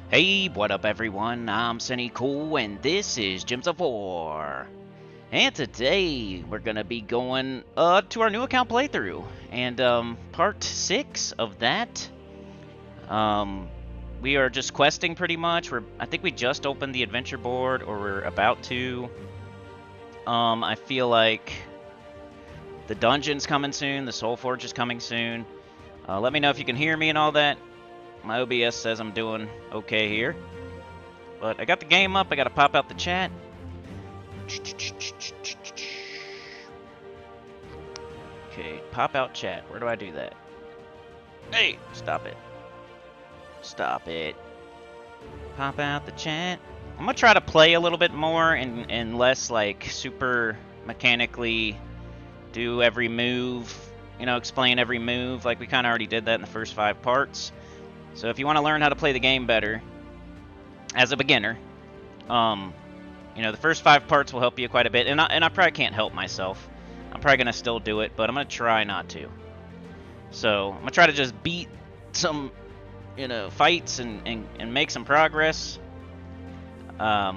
Hey, what up everyone? I'm Sunny Cool and this is Gems of War. And today we're gonna be going to our new account playthrough. And part 6 of that. We are just questing pretty much. I think we just opened the adventure board, or we're about to. I feel like the dungeon's coming soon, the Soul Forge is coming soon. Let me know if you can hear me and all that. My OBS says I'm doing okay here. But I got the game up, I gotta pop out the chat. Okay, pop out chat. Where do I do that? Hey, stop it. Stop it. Pop out the chat. I'm gonna try to play a little bit more and less like super mechanically do every move, you know, explain every move. Like we kind of already did that in the first 5 parts. So if you want to learn how to play the game better as a beginner, you know, the first 5 parts will help you quite a bit. And I probably can't help myself. I'm probably going to still do it, but I'm going to try not to. So I'm going to try to just beat some, you know, fights and make some progress. But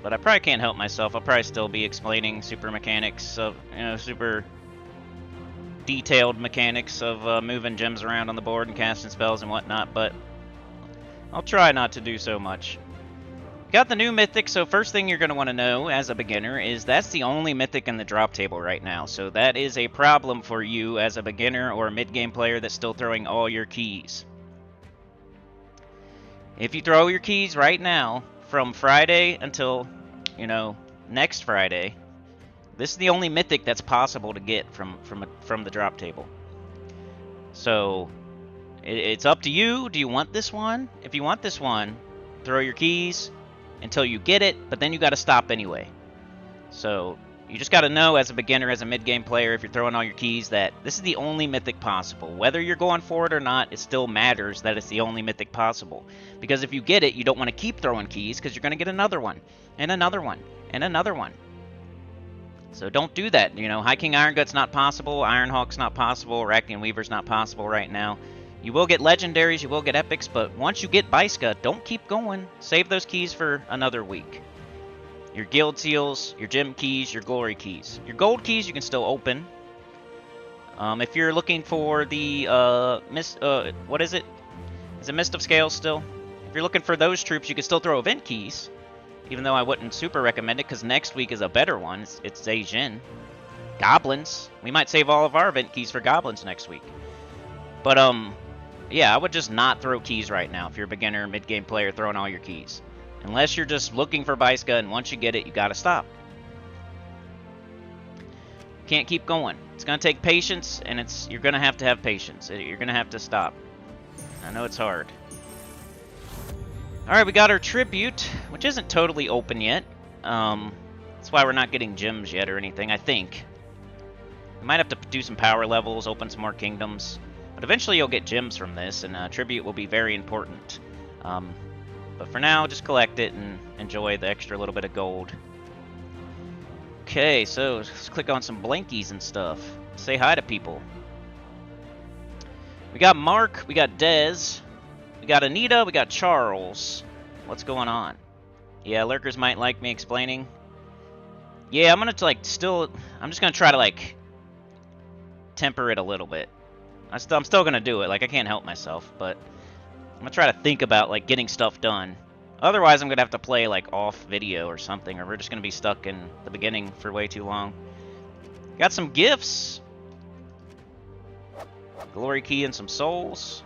I probably can't help myself. I'll probably still be explaining super mechanics of, you know, super detailed mechanics of moving gems around on the board and casting spells and whatnot, but I'll try not to do so much. Got the new Mythic, so first thing you're going to want to know as a beginner is that's the only Mythic in the drop table right now, so that is a problem for you as a beginner or a mid-game player that's still throwing all your keys. If you throw your keys right now, from Friday until, you know, next Friday, this is the only Mythic that's possible to get from the drop table. So, it's up to you. Do you want this one? If you want this one, throw your keys until you get it, but then you got to stop anyway. So, you just got to know as a beginner, as a mid-game player, if you're throwing all your keys, that this is the only Mythic possible. Whether you're going for it or not, it still matters that it's the only Mythic possible. Because if you get it, you don't want to keep throwing keys, because you're going to get another one, and another one, and another one. So don't do that. You know, High King Iron Gut's not possible, Iron Hawk's not possible, Arachnian Weaver's not possible right now. You will get legendaries, you will get epics, but once you get Baiska, don't keep going. Save those keys for another week. Your guild seals, your gem keys, your glory keys. Your gold keys you can still open. If you're looking for the what is it? Is it Mist of Scales still? If you're looking for those troops, you can still throw event keys. Even though I wouldn't super recommend it, because next week is a better one. It's Zhejian. Goblins. We might save all of our event keys for goblins next week. But, yeah, I would just not throw keys right now if you're a beginner, mid-game player throwing all your keys. Unless you're just looking for Baiska, and once you get it, you gotta stop. Can't keep going. It's gonna take patience, and you're gonna have to have patience. You're gonna have to stop. I know it's hard. Alright, we got our tribute, which isn't totally open yet. That's why we're not getting gems yet or anything, I think. We might have to do some power levels, open some more kingdoms. But eventually you'll get gems from this, and tribute will be very important. But for now, just collect it and enjoy the extra little bit of gold. Okay, so let's click on some blankies and stuff. Say hi to people. We got Mark, we got Dez. We got Anita, we got Charles. What's going on? Yeah, lurkers might like me explaining. Yeah, I'm gonna I'm just gonna try to like temper it a little bit. I'm still gonna do it. Like I can't help myself, but I'm gonna try to think about like getting stuff done. Otherwise, I'm gonna have to play like off video or something, or we're just gonna be stuck in the beginning for way too long. Got some gifts, glory key and some souls.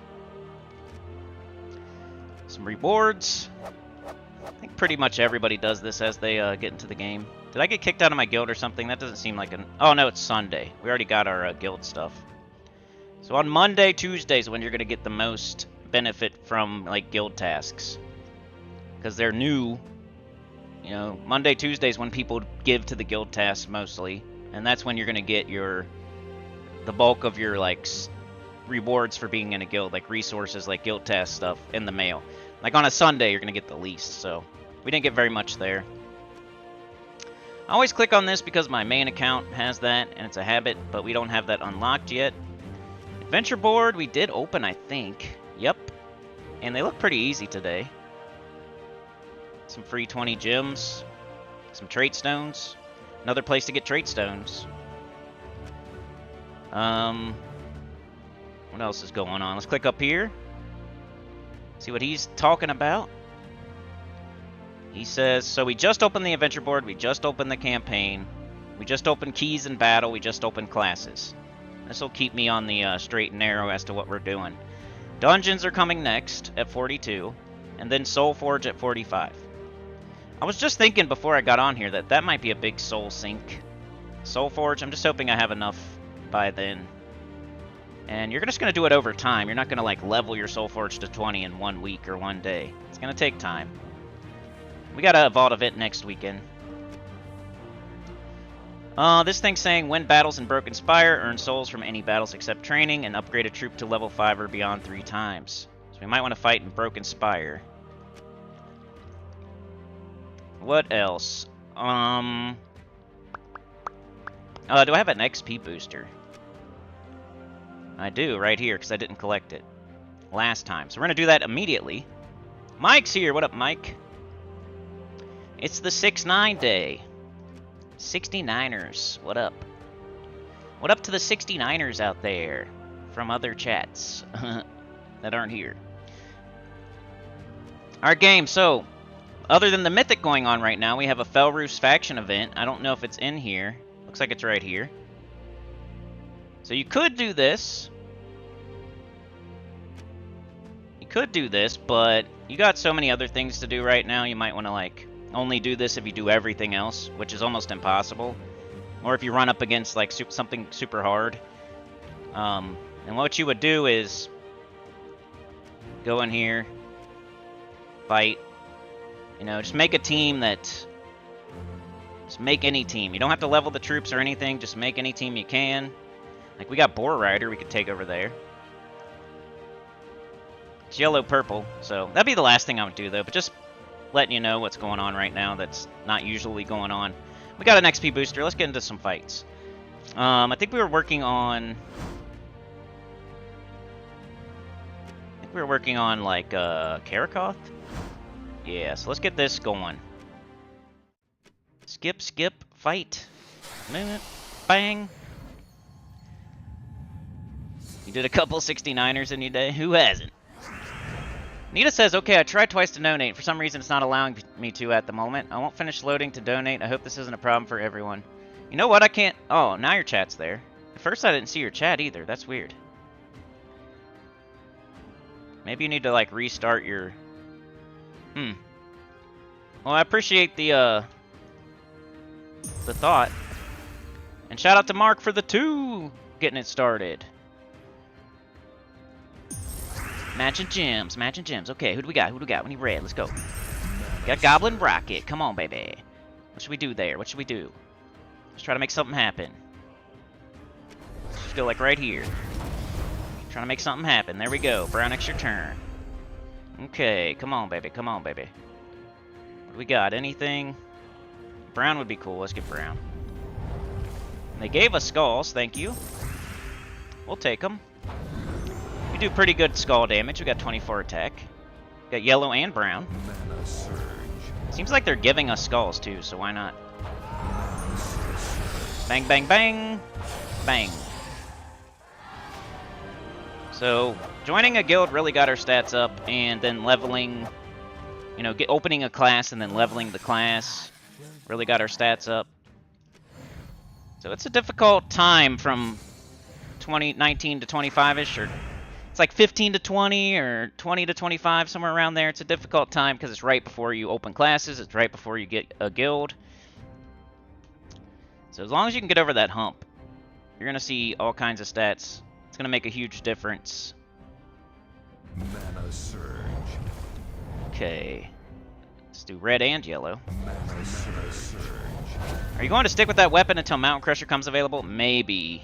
Some rewards. I think pretty much everybody does this as they get into the game. Did I get kicked out of my guild or something? That doesn't seem like an... Oh, no, it's Sunday. We already got our guild stuff. So on Monday, Tuesdays when you're going to get the most benefit from, like, guild tasks. Because they're new. You know, Monday, Tuesdays when people give to the guild tasks mostly. And that's when you're going to get the bulk of your, like, rewards for being in a guild, like resources, like guild task stuff in the mail. Like on a Sunday, you're going to get the least, so we didn't get very much there. I always click on this because my main account has that, and it's a habit, but we don't have that unlocked yet. Adventure board, we did open, I think. Yep. And they look pretty easy today. Some free 20 gems. Some trait stones. Another place to get trait stones. What else is going on? Let's click up here. See what he's talking about. He says, so we just opened the adventure board, we just opened the campaign, we just opened keys in battle, we just opened classes. This will keep me on the straight and narrow as to what we're doing. Dungeons are coming next at 42, and then Soul Forge at 45. I was just thinking before I got on here that that might be a big soul sink. Soul Forge, I'm just hoping I have enough by then. And you're just going to do it over time. You're not going to like level your Soul Forge to 20 in 1 week or 1 day. It's going to take time. We got a Vault event next weekend. This thing's saying, win battles in Broken Spire, earn souls from any battles except training, and upgrade a troop to level 5 or beyond 3 times. So we might want to fight in Broken Spire. What else? Do I have an XP booster? I do, right here, because I didn't collect it last time. So we're going to do that immediately. Mike's here. What up, Mike? It's the 6-9 day. 69ers, what up? What up to the 69ers out there from other chats that aren't here? Our game, so, other than the Mythic going on right now, we have a Felroos faction event. I don't know if it's in here. Looks like it's right here. So you could do this. You could do this, but you got so many other things to do right now, you might want to, like, only do this if you do everything else, which is almost impossible. Or if you run up against like something super hard. And what you would do is go in here, fight. You know, just make a team that... Just make any team. You don't have to level the troops or anything. Just make any team you can. Like we got Boar Rider we could take over there. It's yellow-purple, so that'd be the last thing I would do though. But just letting you know what's going on right now that's not usually going on. We got an XP booster. Let's get into some fights. I think we were working on... like, Karakoth? Yeah, so let's get this going. Skip, skip, fight. Movement, bang. You did a couple 69ers in your day? Who hasn't? Nita says, okay, I tried twice to donate. For some reason, it's not allowing me to at the moment. I won't finish loading to donate. I hope this isn't a problem for everyone. You know what? I can't... Oh, now your chat's there. At first, I didn't see your chat either. That's weird. Maybe you need to, like, restart your... Well, I appreciate the thought. And shout out to Mark for the 2 getting it started. Matching gems, matching gems. Okay, who do we got? Who do we got? We need red. Let's go. We got Goblin Rocket. Come on, baby. What should we do there? What should we do? Let's try to make something happen. Let's go like right here. Trying to make something happen. There we go. Brown, it's your turn. Okay, come on, baby. Come on, baby. What do we got? Anything? Brown would be cool. Let's get brown. And they gave us skulls. Thank you. We'll take them. We do pretty good skull damage. We got 24 attack. Got yellow and brown. Seems like they're giving us skulls too, so why not? Bang, bang, bang. Bang. So, joining a guild really got our stats up, and then leveling, you know, opening a class and then leveling the class really got our stats up. So it's a difficult time from 19 to 25-ish, or it's like 15 to 20 or 20 to 25, somewhere around there. It's a difficult time because it's right before you open classes. It's right before you get a guild. So as long as you can get over that hump, you're going to see all kinds of stats. It's going to make a huge difference. Mana surge. Okay. Let's do red and yellow. Mana surge. Are you going to stick with that weapon until Mountain Crusher comes available? Maybe.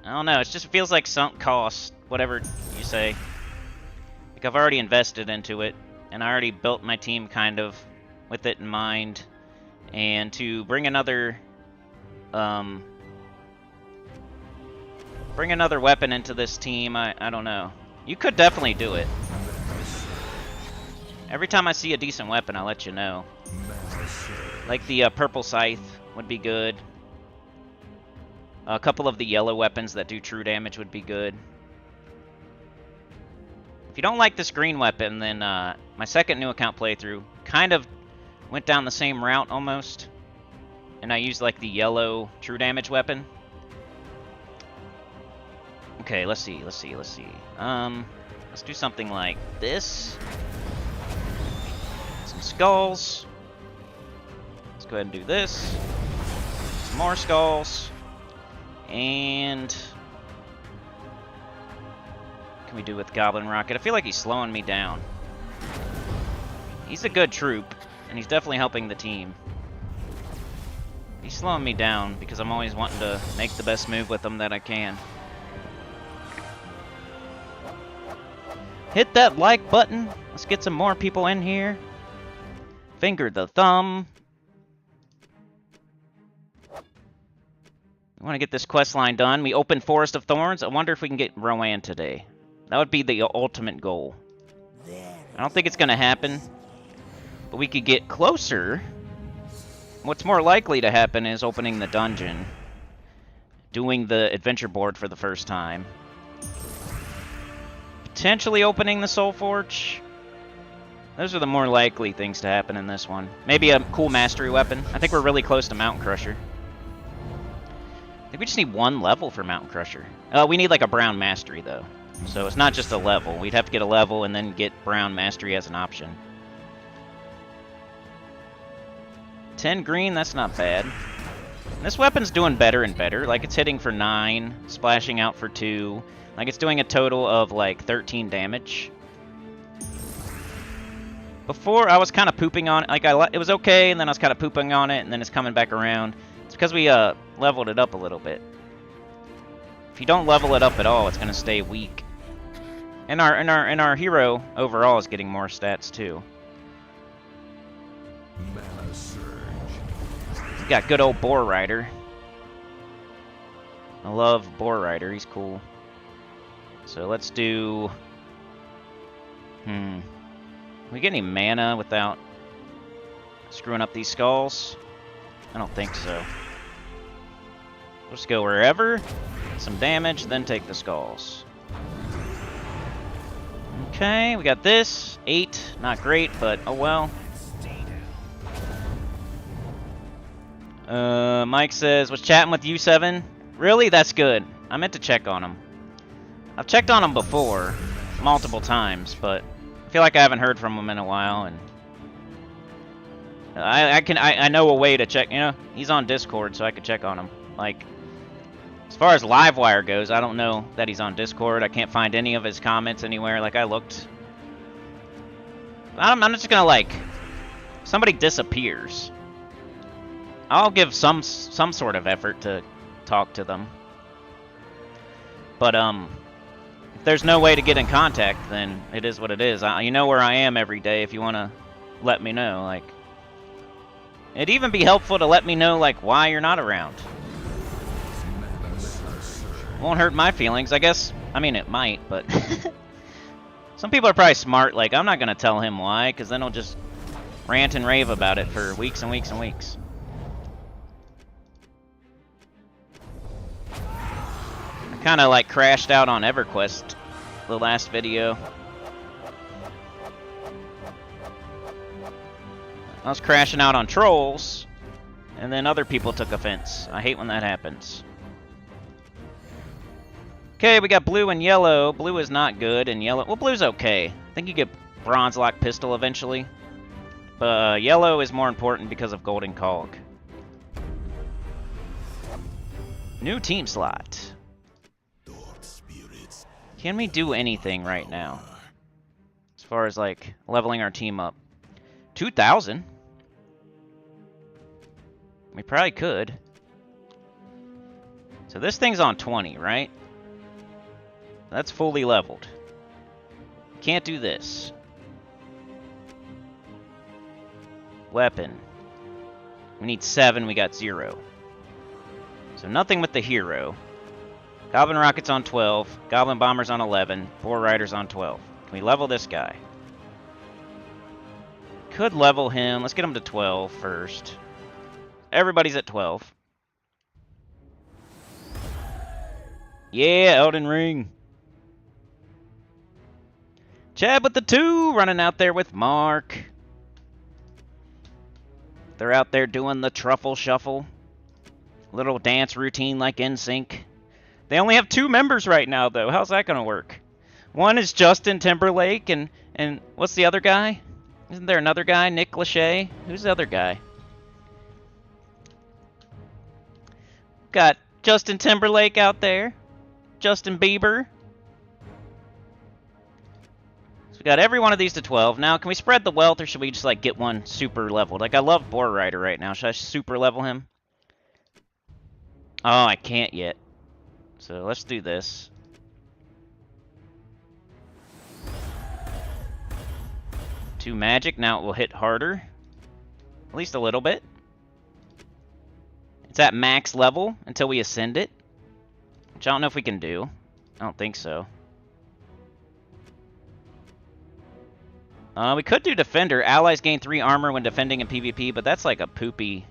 I don't know. It just feels like sunk cost, whatever you say. Like I've already invested into it, and I already built my team kind of with it in mind. And to bring another weapon into this team, I don't know. You could definitely do it. Every time I see a decent weapon, I'll let you know. Mana surge. Like the purple scythe would be good. A couple of the yellow weapons that do true damage would be good. If you don't like this green weapon, then my second new account playthrough kind of went down the same route almost. And I used like the yellow true damage weapon. Okay, let's see. Let's do something like this. Some skulls. Let's go ahead and do this. Some more skulls. And what can we do with Goblin Rocket? I feel like he's slowing me down. He's a good troop, and he's definitely helping the team. He's slowing me down because I'm always wanting to make the best move with him that I can. Hit that like button. Let's get some more people in here. Finger the thumb. We want to get this quest line done. We open Forest of Thorns. I wonder if we can get Rowan today. That would be the ultimate goal. I don't think it's going to happen, but we could get closer. What's more likely to happen is opening the dungeon, doing the adventure board for the first time, potentially opening the Soul Forge. Those are the more likely things to happen in this one. Maybe a cool mastery weapon. I think we're really close to Mountain Crusher. I think we just need one level for Mountain Crusher. We need like a brown mastery though. So it's not just a level. We'd have to get a level and then get brown mastery as an option. 10 green, that's not bad. This weapon's doing better and better. Like it's hitting for 9, splashing out for 2. Like it's doing a total of like 13 damage. Before I was kind of pooping on it. Like it was okay, and then I was kind of pooping on it, and then it's coming back around. It's because we leveled it up a little bit. If you don't level it up at all, it's gonna stay weak. And our hero overall is getting more stats too. Mana surge. He's got good old Boar Rider. I love Boar Rider. He's cool. So let's do. Can we get any mana without screwing up these skulls? I don't think so. We'll just go wherever, some damage, then take the skulls. Okay, we got this. 8, not great, but oh well. Mike says, was chatting with you 7? Really? That's good. I meant to check on him. I've checked on him before, multiple times, but I feel like I haven't heard from him in a while, and I know a way to check. You know, he's on Discord, so I could check on him. Like, as far as Livewire goes, I don't know that he's on Discord. I can't find any of his comments anywhere. Like I looked. I'm just gonna like, somebody disappears, I'll give some sort of effort to talk to them. But if there's no way to get in contact, then it is what it is. You know where I am every day if you want to let me know. Like, it'd even be helpful to let me know like why you're not around. Won't hurt my feelings, I guess. I mean, it might, but some people are probably smart. Like, I'm not gonna tell him why, because then he'll just rant and rave about it for weeks and weeks and weeks. I kind of like crashed out on EverQuest the last video. I was crashing out on trolls, and then other people took offense. I hate when that happens. Okay, we got blue and yellow. Blue is not good, and yellow... Well, blue's okay. I think you get bronze lock pistol eventually. But yellow is more important because of golden cog. New team slot. Can we do anything right now? As far as, like, leveling our team up. 2,000? We probably could. So this thing's on 20, right? That's fully leveled. Can't do this. Weapon. We need 7, we got 0. So nothing with the hero. Goblin Rocket's on 12. Goblin Bomber's on 11. Boar Rider's on 12. Can we level this guy? could level him. Let's get him to 12 first. Everybody's at 12. Yeah, Elden Ring. Chad with the 2 running out there with Mark. They're out there doing the truffle shuffle. Little dance routine like NSYNC. They only have 2 members right now, though. How's that going to work? One is Justin Timberlake, and what's the other guy? Isn't there another guy? Nick Lachey? Who's the other guy? Got Justin Timberlake out there. Justin Bieber. So we got every one of these to 12. Now, can we spread the wealth, or should we just, like, get one super leveled? Like, I love Boar Rider right now. Should I super level him? Oh, I can't yet. So let's do this. Two magic. Now it will hit harder. At least a little bit. It's at max level until we ascend it. Which I don't know if we can do. I don't think so. We could do Defender. Allies gain 3 armor when defending in PvP, but that's like a poopy...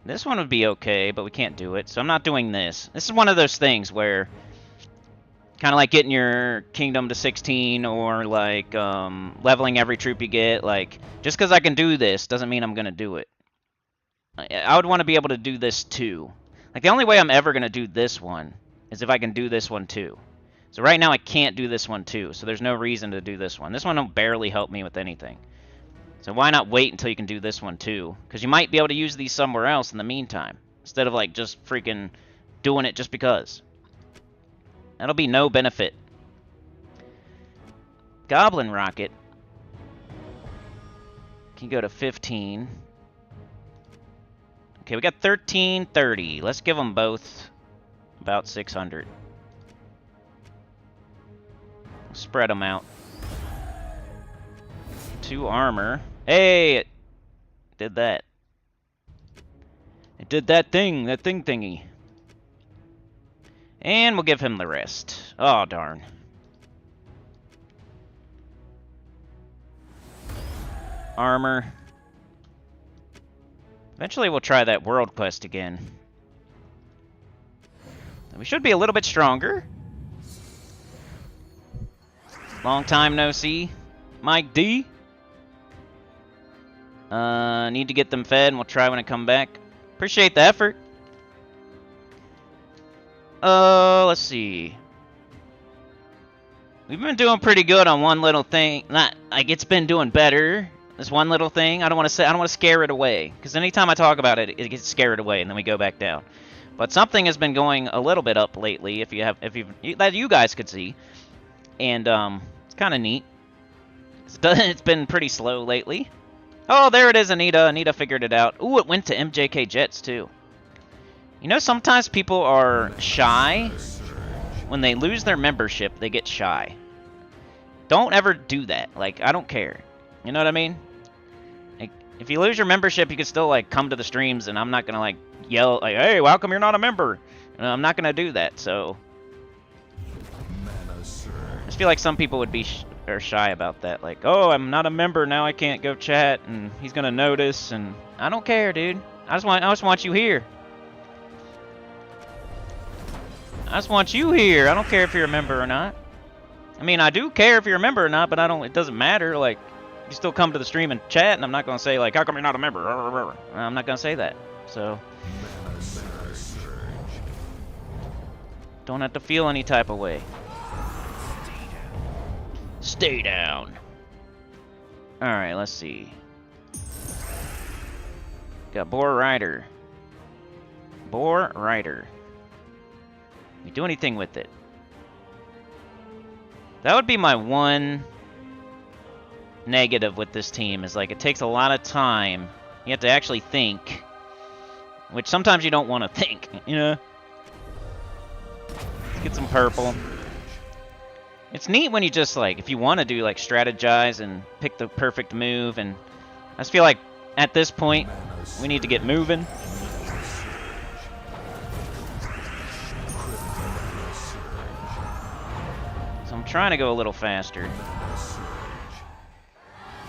This one would be okay, but we can't do it, so I'm not doing this. This is one of those things where... Kind of like getting your kingdom to 16, or like leveling every troop you get. Like, just because I can do this doesn't mean I'm going to do it. I would want to be able to do this too. Like, the only way I'm ever going to do this one is if I can do this one too. So right now I can't do this one too, so there's no reason to do this one. This one will barely help me with anything. So why not wait until you can do this one too? Because you might be able to use these somewhere else in the meantime, instead of like just freaking doing it just because. That'll be no benefit. Goblin Rocket can go to 15. Okay, we got 1330. Let's give them both about 600. Spread them out. 2 armor. Hey, it did that. It did that thing thingy. And we'll give him the rest. Oh, darn. Armor. Eventually we'll try that world quest again. We should be a little bit stronger. Long time no see. Mike D. Need to get them fed, and we'll try when I come back. Appreciate the effort. Let's see. We've been doing pretty good on one little thing. Not like it's been doing better. This one little thing. I don't want to scare it away, because anytime I talk about it, it gets scared away, and then we go back down. But something has been going a little bit up lately. That you guys could see, and it's kind of neat. It's been pretty slow lately. Oh, there it is, Anita. Anita figured it out. Ooh, it went to MJK Jets too. You know, sometimes people are shy. When they lose their membership, they get shy. Don't ever do that. Like, I don't care. You know what I mean? Like, if you lose your membership, you can still, like, come to the streams, and I'm not going to, like, yell, like, hey, how come you're not a member? I'm not going to do that, so... I just feel like some people would be are shy about that. Like, oh, I'm not a member, now I can't go chat, and he's going to notice, and... I don't care, dude. I just want you here. I just want you here. I don't care if you're a member or not. I mean, I do care if you're a member or not, but it doesn't matter. Like, you still come to the stream and chat, and I'm not going to say, like, how come you're not a member? I'm not going to say that. So, don't have to feel any type of way. Stay down. Alright, let's see. Got Boar Rider. Boar Rider. We do anything with it? That would be my one negative with this team, is like it takes a lot of time. You have to actually think, which sometimes you don't want to think, you know? Let's get some purple. It's neat when you just, like, if you want to do, like, strategize and pick the perfect move, and I just feel like at this point we need to get moving. I'm trying to go a little faster.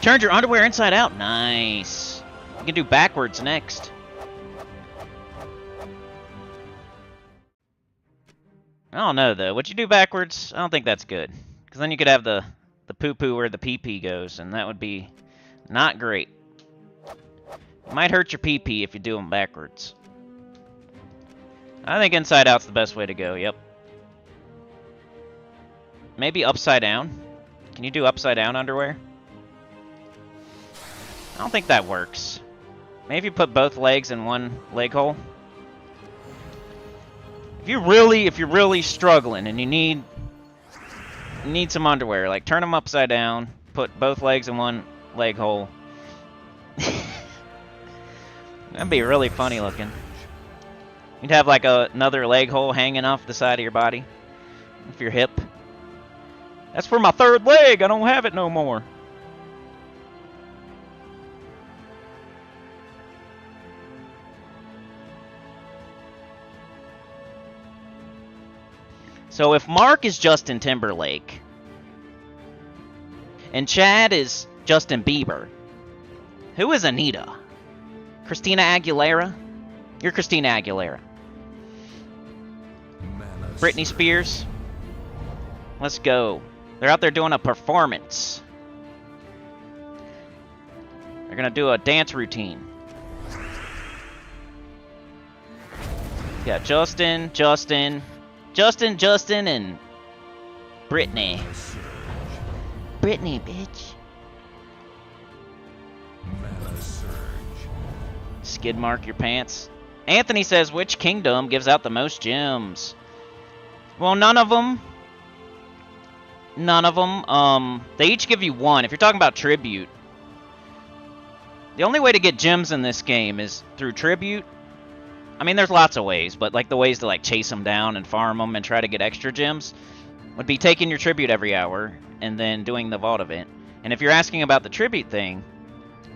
Turned your underwear inside out. Nice. You can do backwards next. I don't know, though. Would you do backwards? I don't think that's good. Because then you could have the poo-poo where the pee-pee goes, and that would be not great. It might hurt your pee-pee if you do them backwards. I think inside out's the best way to go, yep. Maybe upside down? Can you do upside down underwear? I don't think that works. Maybe you put both legs in one leg hole. If you're really struggling and you need some underwear, like turn them upside down, put both legs in one leg hole. That'd be really funny looking. You'd have like another leg hole hanging off the side of your body, off your hip. That's for my third leg. I don't have it no more. So if Mark is Justin Timberlake and Chad is Justin Bieber, who is Anita? Christina Aguilera? You're Christina Aguilera. Britney Spears? Let's go. They're out there doing a performance. They're gonna do a dance routine. Yeah, Justin, and Britney. Britney, bitch. Skid mark your pants. Anthony says, which kingdom gives out the most gems? Well, none of them. None of them. They each give you one. If you're talking about tribute, the only way to get gems in this game is through tribute. I mean, there's lots of ways, but like the ways to like chase them down and farm them and try to get extra gems would be taking your tribute every hour and then doing the vault event. And if you're asking about the tribute thing,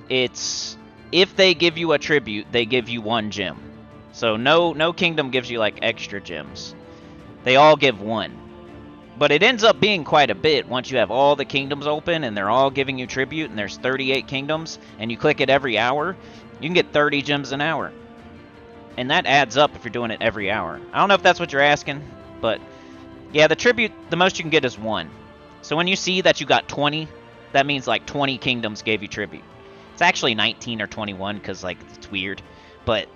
it's if they give you a tribute, they give you one gem. So no kingdom gives you like extra gems. They all give one. But it ends up being quite a bit once you have all the kingdoms open and they're all giving you tribute and there's 38 kingdoms and you click it every hour, you can get 30 gems an hour. And that adds up if you're doing it every hour. I don't know if that's what you're asking, but yeah, the tribute, the most you can get is one. So when you see that you got 20, that means like 20 kingdoms gave you tribute. It's actually 19 or 21 because like it's weird. But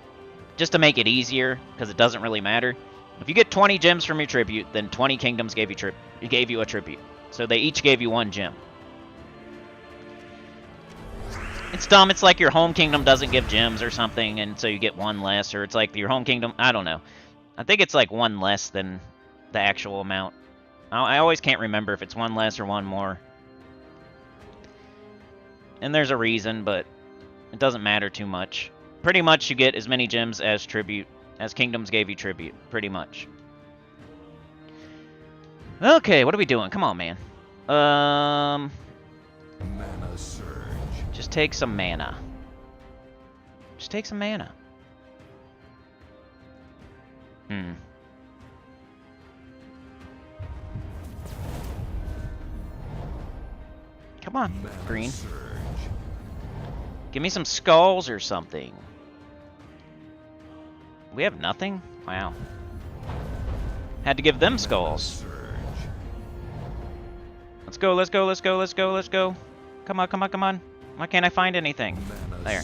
just to make it easier, because it doesn't really matter, if you get 20 gems from your tribute, then 20 kingdoms gave you a tribute. So they each gave you one gem. It's dumb. It's like your home kingdom doesn't give gems or something, and so you get one less, or it's like your home kingdom, I don't know. I think it's like one less than the actual amount. I always can't remember if it's one less or one more. And there's a reason, but it doesn't matter too much. Pretty much you get as many gems as tribute, as kingdoms gave you tribute, pretty much. Okay, what are we doing? Come on, man. Mana surge. Just take some mana. Just take some mana. Come on, green. Give me some skulls or something. We have nothing? Wow. Had to give them skulls. Let's go, let's go, let's go, let's go, let's go. Come on, come on, come on. Why can't I find anything? There.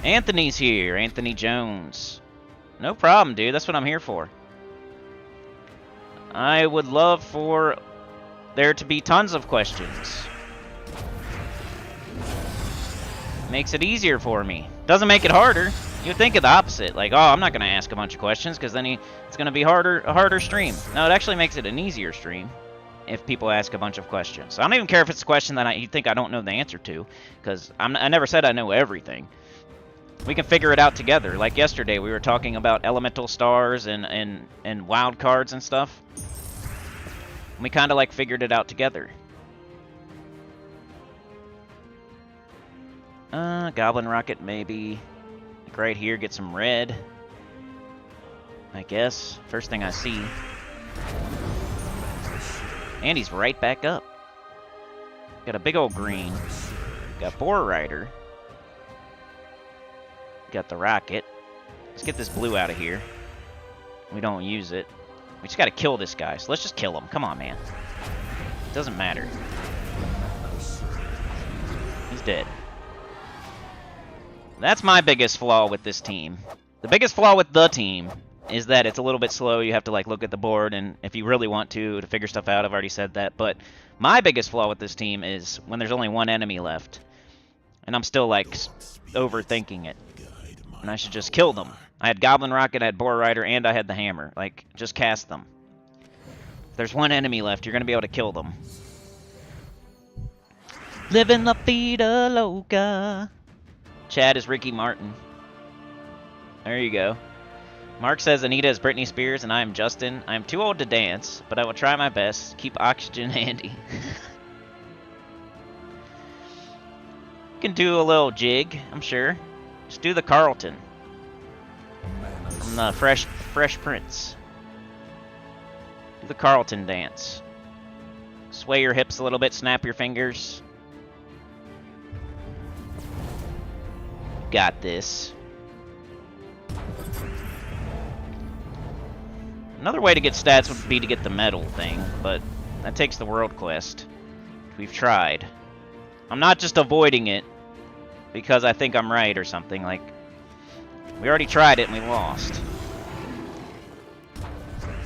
Anthony's here. Anthony Jones. No problem, dude. That's what I'm here for. I would love for there to be tons of questions. Makes it easier for me. Doesn't make it harder. You'd think of the opposite. Like, oh, I'm not going to ask a bunch of questions because then it's going to be a harder stream. No, it actually makes it an easier stream if people ask a bunch of questions. So I don't even care if it's a question that you think I don't know the answer to, because I never said I know everything. We can figure it out together. Like yesterday, we were talking about elemental stars and wild cards and stuff. We kind of like figured it out together. Goblin Rocket maybe. Like right here, get some red. I guess. First thing I see. And he's right back up. Got a big old green. Got Boar Rider. Got the rocket. Let's get this blue out of here. We don't use it. We just gotta kill this guy, so let's just kill him. Come on, man. It doesn't matter. He's dead. That's my biggest flaw with this team. The biggest flaw with the team is that it's a little bit slow. You have to like look at the board, and if you really want to figure stuff out, I've already said that. But my biggest flaw with this team is when there's only one enemy left, and I'm still like overthinking it, and I should just kill them. I had Goblin Rocket, I had Boar Rider, and I had the hammer. Like, just cast them. If there's one enemy left, you're gonna be able to kill them. Living La Vida Loca. Chad is Ricky Martin. There you go. Mark says Anita is Britney Spears and I am Justin. I am too old to dance, but I will try my best. Keep oxygen handy. You can do a little jig, I'm sure. Just do the Carlton. From the Fresh Prince. Do the Carlton dance. Sway your hips a little bit, snap your fingers. Got this. Another way to get stats would be to get the medal thing, but that takes the world quest. We've tried. I'm not just avoiding it because I think I'm right or something. Like, we already tried it and we lost.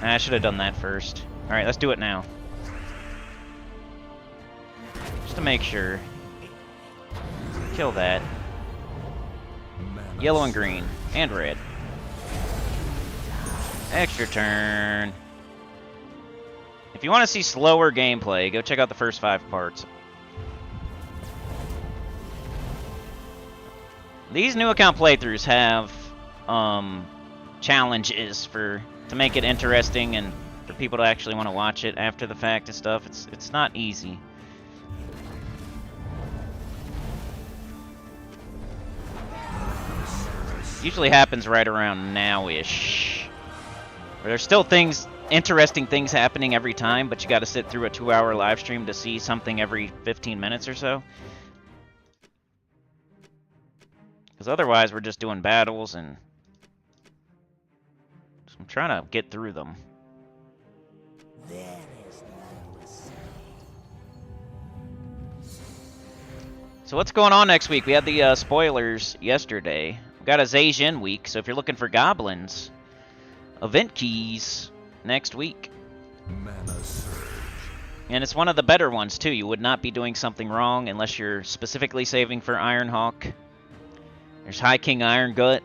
I should have done that first. Alright, let's do it now. Just to make sure. Kill that. Yellow and green. And red. Extra turn. If you want to see slower gameplay, go check out the first 5 parts. These new account playthroughs have challenges to make it interesting and for people to actually want to watch it after the fact and stuff. It's not easy. Usually happens right around now-ish. There's still interesting things happening every time, but you got to sit through a 2-hour live stream to see something every 15 minutes or so. Because otherwise, we're just doing battles, and I'm trying to get through them. So what's going on next week? We had the spoilers yesterday. We got a Zhejian week, so if you're looking for goblins, event keys next week. Mana surge. And it's one of the better ones, too. You would not be doing something wrong unless you're specifically saving for Ironhawk. There's High King Iron Gut,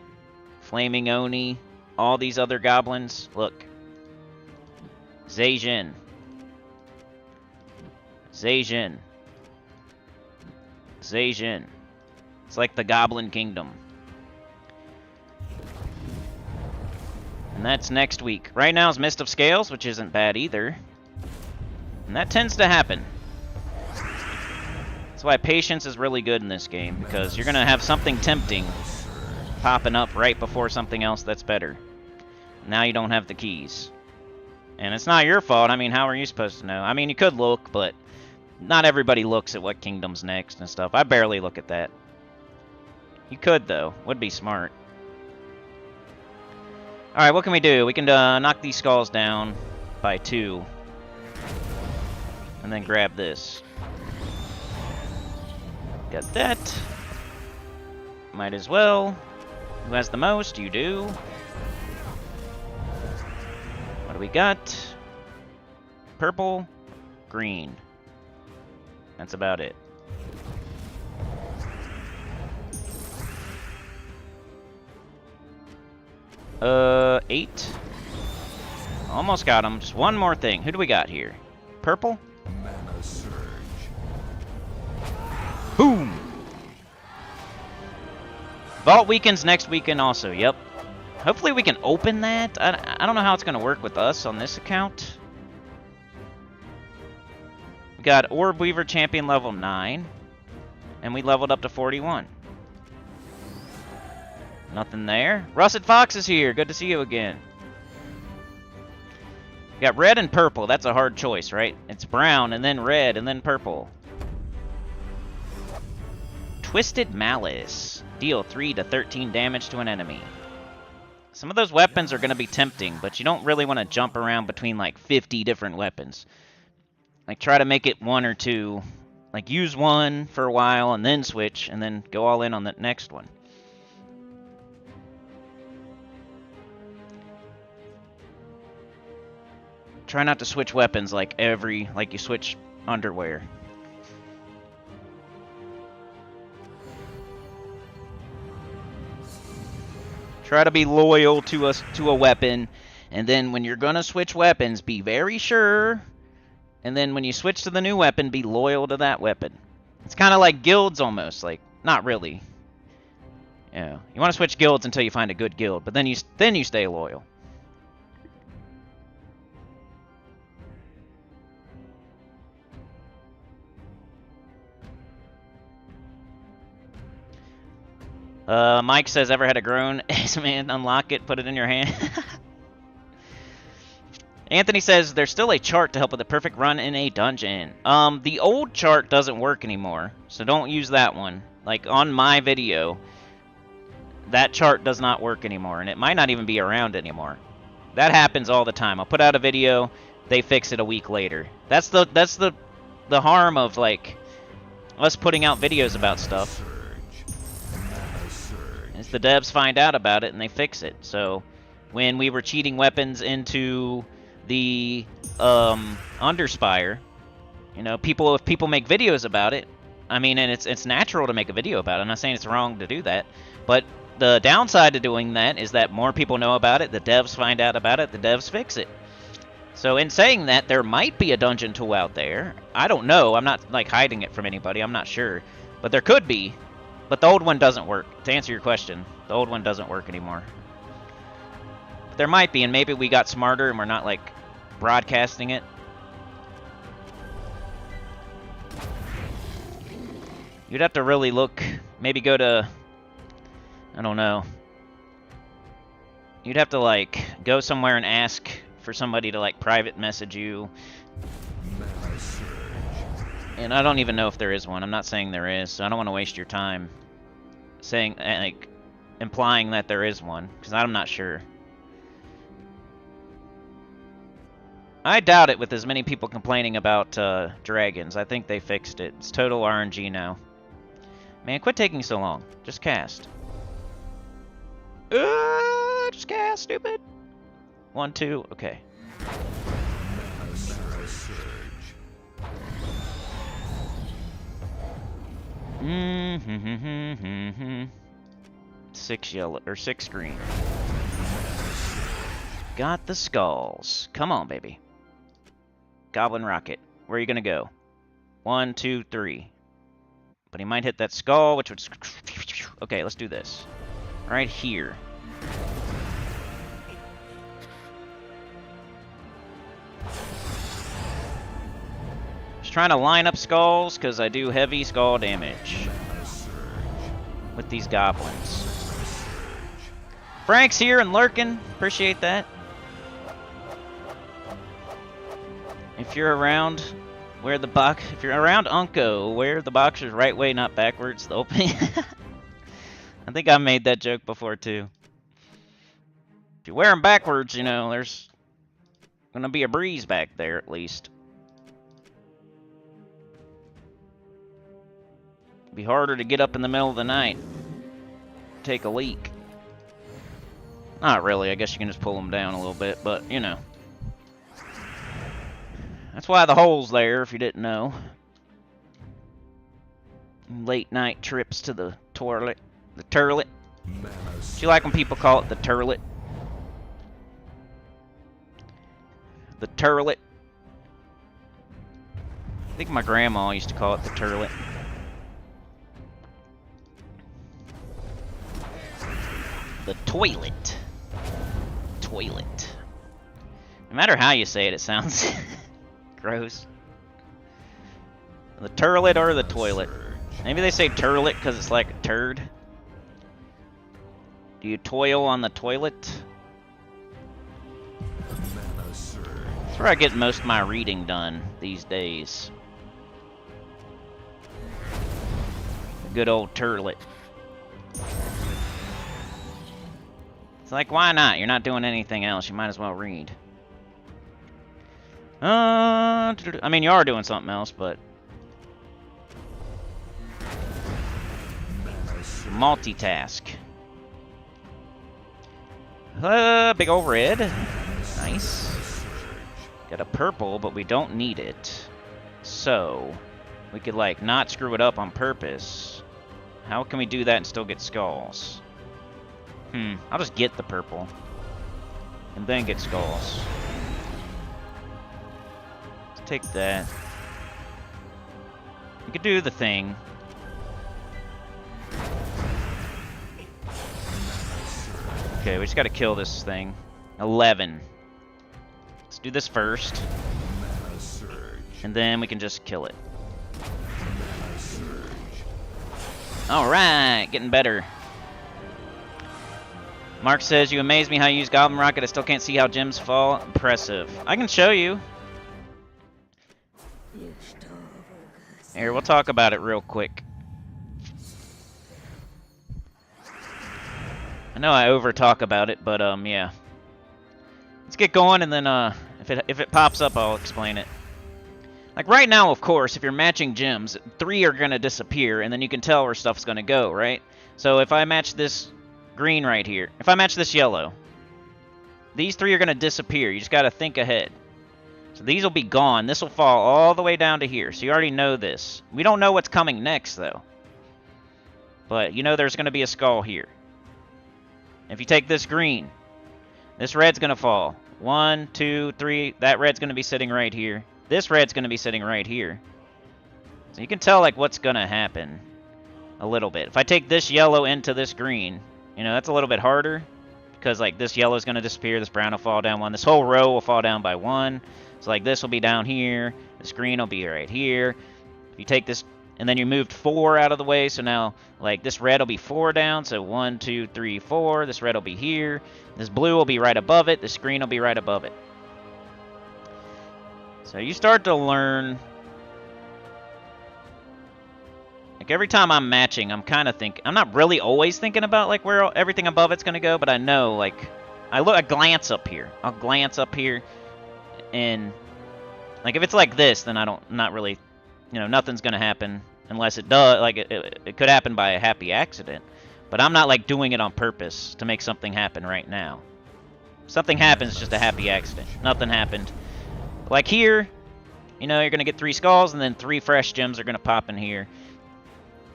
Flaming Oni, all these other goblins. Look. Zhejian. Zhejian. Zhejian. It's like the Goblin Kingdom. And that's next week. Right now is Mist of Scales, which isn't bad either. And that tends to happen. That's why patience is really good in this game, because you're going to have something tempting popping up right before something else that's better. Now you don't have the keys. And it's not your fault. I mean, how are you supposed to know? I mean, you could look, but not everybody looks at what kingdom's next and stuff. I barely look at that. You could, though. Would be smart. Alright, what can we do? We can knock these skulls down by 2. And then grab this. Got that. Might as well. Who has the most? You do. What do we got? Purple, green. That's about it. Eight. Almost got him. Just one more thing. Who do we got here? Purple? Mana surge. Boom! Vault weekends next weekend also, yep. Hopefully we can open that. I don't know how it's going to work with us on this account. We got Orb Weaver Champion level 9. And we leveled up to 41. Nothing there. Russet Fox is here. Good to see you again. We got red and purple. That's a hard choice, right? It's brown and then red and then purple. Twisted Malice. Deal 3 to 13 damage to an enemy. Some of those weapons are going to be tempting, but you don't really want to jump around between like 50 different weapons. Like try to make it one or two. Like use one for a while and then switch and then go all in on the next one. Try not to switch weapons like you switch underwear. Try to be loyal to a weapon, and then when you're gonna switch weapons, be very sure. And then when you switch to the new weapon, be loyal to that weapon. It's kind of like guilds almost, like not really. Yeah, you want to switch guilds until you find a good guild, but then you stay loyal. Mike says, ever had a groan? Man, unlock it, put it in your hand. Anthony says, there's still a chart to help with the perfect run in a dungeon. The old chart doesn't work anymore, so don't use that one. Like, on my video, that chart does not work anymore, and it might not even be around anymore. That happens all the time. I'll put out a video, they fix it a week later. That's the harm of, like, us putting out videos about stuff. Is the devs find out about it and they fix it. So when we were cheating weapons into the Underspire, you know, if people make videos about it, I mean, and it's natural to make a video about it. I'm not saying it's wrong to do that, but the downside to doing that is that more people know about it, the devs find out about it, the devs fix it. So in saying that, there might be a dungeon tool out there. I don't know. I'm not like hiding it from anybody. I'm not sure, but there could be. But the old one doesn't work. To answer your question, the old one doesn't work anymore. But there might be, and maybe we got smarter and we're not, like, broadcasting it. You'd have to really look, maybe go to, I don't know. You'd have to, like, go somewhere and ask for somebody to, like, private message you. And I don't even know if there is one. I'm not saying there is, so I don't want to waste your time saying, like, implying that there is one, because I'm not sure. I doubt it with as many people complaining about dragons. I think they fixed it. It's total RNG now. Man, quit taking so long. Just cast. Just cast, stupid. 1, 2, okay. Six yellow or 6 green. Got the skulls. Come on, baby. Goblin rocket. Where are you gonna go? 1, 2, 3. But he might hit that skull, which would. Okay, let's do this. Right here. Just trying to line up skulls because I do heavy skull damage with these goblins. Frank's here and lurking. Appreciate that. If you're around, wear the box. If you're around Unco, wear the boxers right way, not backwards. The opening. I think I made that joke before too. If you wear them backwards, you know, there's gonna be a breeze back there at least. Be harder to get up in the middle of the night. Take a leak. Not really, I guess you can just pull them down a little bit, but you know. That's why the hole's there, if you didn't know. Late night trips to the toilet. The turlet. Do you like when people call it the turlet? The turlet. I think my grandma used to call it the turlet. The toilet. Toilet. No matter how you say it, it sounds gross. The turlet or the toilet. Maybe they say turlet because it's like a turd. Do you toil on the toilet? That's where I get most of my reading done these days. Good old turlet. It's like, why not? You're not doing anything else. You might as well read. I mean, you are doing something else, but... multitask. Big old red. Nice. Got a purple, but we don't need it. So, we could, like, not screw it up on purpose. How can we do that and still get skulls? I'll just get the purple. And then get skulls. Let's take that. We could do the thing. Okay, we just gotta kill this thing. 11. Let's do this first. And then we can just kill it. Alright, getting better. Mark says, you amaze me how you use Goblin Rocket. I still can't see how gems fall. Impressive. I can show you. Here, we'll talk about it real quick. I know I over-talk about it, but, yeah. Let's get going, and then, if it pops up, I'll explain it. Like, right now, of course, if you're matching gems, 3 are gonna disappear, and then you can tell where stuff's gonna go, right? So if I match this green right here, if I match this yellow, these 3 are gonna disappear. You just gotta think ahead. So these will be gone. This will fall all the way down to here, so you already know this. We don't know what's coming next, though. But you know there's gonna be a skull here. If you take this green, this red's gonna fall. 1, 2, 3. That red's gonna be sitting right here. This red's gonna be sitting right here. So you can tell like what's gonna happen a little bit. If I take this yellow into this green, you know, that's a little bit harder because like this yellow's gonna disappear, this brown will fall down 1, this whole row will fall down by 1. So like this will be down here, this green will be right here. If you take this and then you moved 4 out of the way, so now like this red will be 4 down, so 1, 2, 3, 4. This red will be here. This blue will be right above it. This green will be right above it. So you start to learn. Like every time I'm matching, I'm kind of thinking. I'm not really always thinking about like where everything above it's gonna go, but I know like I glance up here. I'll glance up here, and like if it's like this, then not really. You know, nothing's gonna happen unless it does. Like it could happen by a happy accident, but I'm not like doing it on purpose to make something happen right now. If something happens, it's just a happy accident. Nothing happened. Like here, you know, you're gonna get 3 skulls, and then 3 fresh gems are gonna pop in here.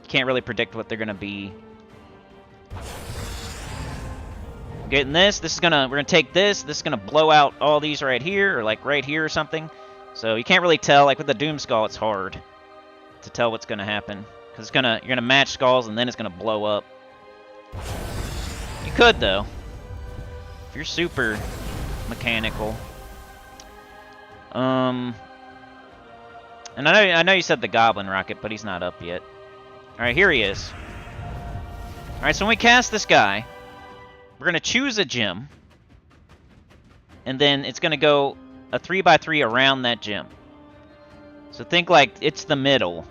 You can't really predict what they're gonna be. Getting this is gonna. We're gonna take this. This is gonna blow out all these right here, or like right here or something. So you can't really tell. Like with the Doom Skull, it's hard to tell what's gonna happen because you're gonna match skulls and then it's gonna blow up. You could though, if you're super mechanical. And I know you said the Goblin Rocket, but he's not up yet. All right, here he is. All right, so when we cast this guy, we're gonna choose a gem, and then it's gonna go a 3x3 around that gem. So think like it's the middle.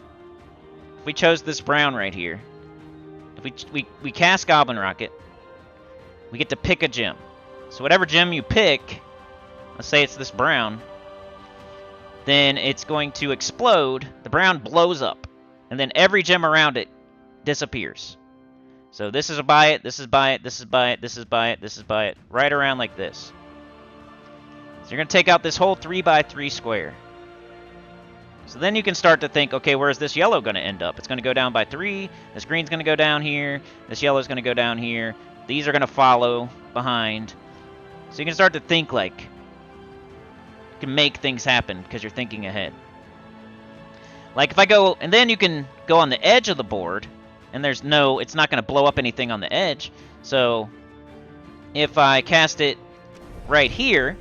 If we chose this brown right here, if we cast Goblin Rocket, we get to pick a gem. So whatever gem you pick, let's say it's this brown, then it's going to explode. The brown blows up, and then every gem around it disappears. So this is by it, this is by it, this is by it, this is by it, this is by it, right around like this. So you're going to take out this whole 3x3 square. So then you can start to think, okay, where's this yellow going to end up? It's going to go down by 3. This green's going to go down here. This yellow's going to go down here. These are going to follow behind. So you can start to think like you can make things happen because you're thinking ahead. Like if I go, and then you can go on the edge of the board, and it's not going to blow up anything on the edge. So if I cast it right here,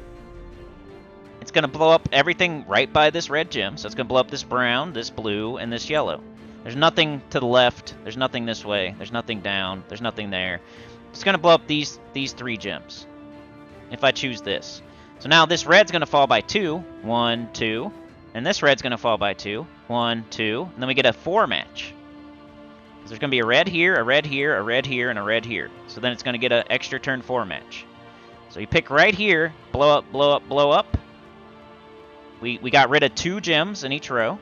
it's going to blow up everything right by this red gem. So it's going to blow up this brown, this blue, and this yellow. There's nothing to the left. There's nothing this way. There's nothing down. There's nothing there. It's going to blow up these 3 gems if I choose this. So now this red's going to fall by 2. 1, 2. And this red's going to fall by 2. 1, 2. And then we get a 4 match. There's going to be a red here, a red here, a red here, and a red here. So then it's going to get an extra turn 4 match. So you pick right here, blow up, blow up, blow up. We got rid of 2 gems in each row.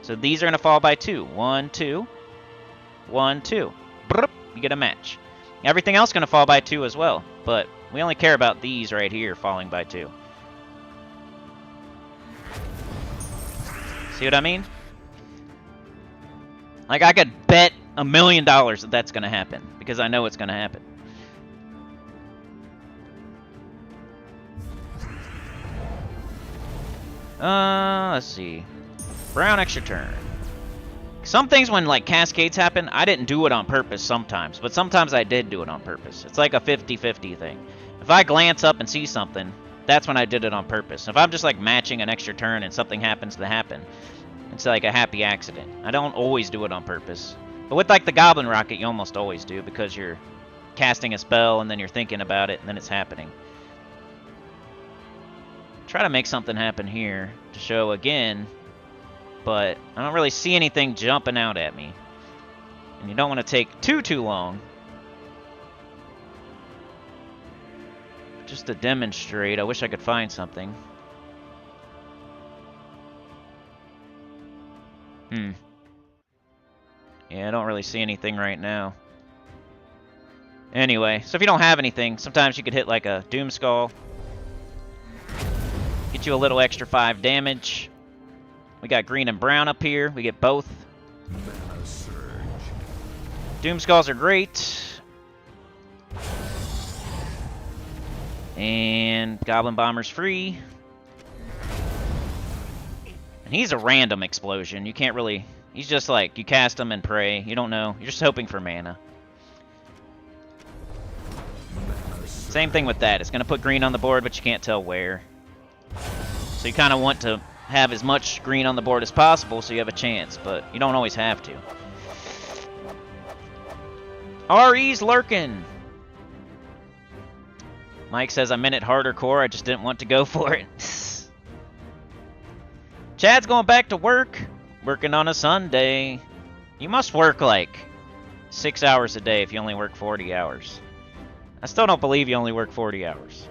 So these are going to fall by 2. 1, 2. 1, 2. Brrp, you get a match. Everything else is going to fall by 2 as well. But we only care about these right here falling by 2. See what I mean? Like, I could bet $1 million that that's going to happen. Because I know it's going to happen. Let's see. Brown extra turn. Some things when, like, cascades happen, I didn't do it on purpose sometimes. But sometimes I did do it on purpose. It's like a 50-50 thing. If I glance up and see something, that's when I did it on purpose. If I'm just, like, matching an extra turn and something happens to happen, it's like a happy accident. I don't always do it on purpose. But with, like, the Goblin Rocket, you almost always do. Because you're casting a spell, and then you're thinking about it, and then it's happening. Try to make something happen here to show again, but I don't really see anything jumping out at me. And you don't want to take too long. Just to demonstrate, I wish I could find something. Yeah, I don't really see anything right now. Anyway, so if you don't have anything, sometimes you could hit like a Doom Skull. Get you a little extra 5 damage. We got green and brown up here. We get both. Mana surge. Doom Skulls are great. And Goblin Bomber's free. And he's a random explosion. You can't really... He's just like, you cast him and pray. You don't know. You're just hoping for mana. Same thing with that. It's going to put green on the board, but you can't tell where. So you kind of want to have as much green on the board as possible so you have a chance, but you don't always have to. RE's lurking. Mike says, I'm in it harder core, I just didn't want to go for it. Chad's going back to work. Working on a Sunday. You must work like 6 hours a day if you only work 40 hours. I still don't believe you only work 40 hours.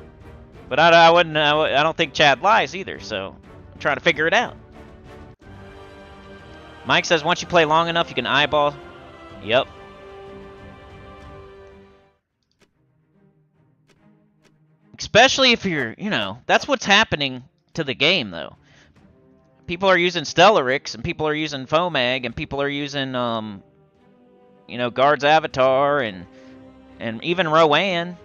But I don't think Chad lies either, so I'm trying to figure it out. Mike says once you play long enough, you can eyeball. Yep. Especially if you're, you know, that's what's happening to the game, though. People are using Stellarix, and people are using Fomag, and people are using, you know, Guard's Avatar, and even Rowan.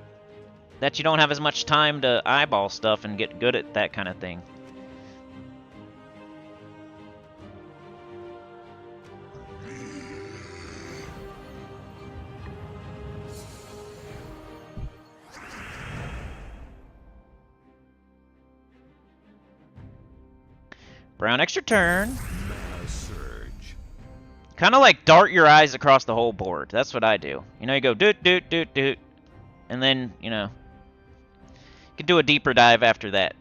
That you don't have as much time to eyeball stuff and get good at that kind of thing. Brown extra turn. Mana surge. Kind of like dart your eyes across the whole board. That's what I do. You know, you go doot, doot, doot, doot. And then, you know, you can do a deeper dive after that.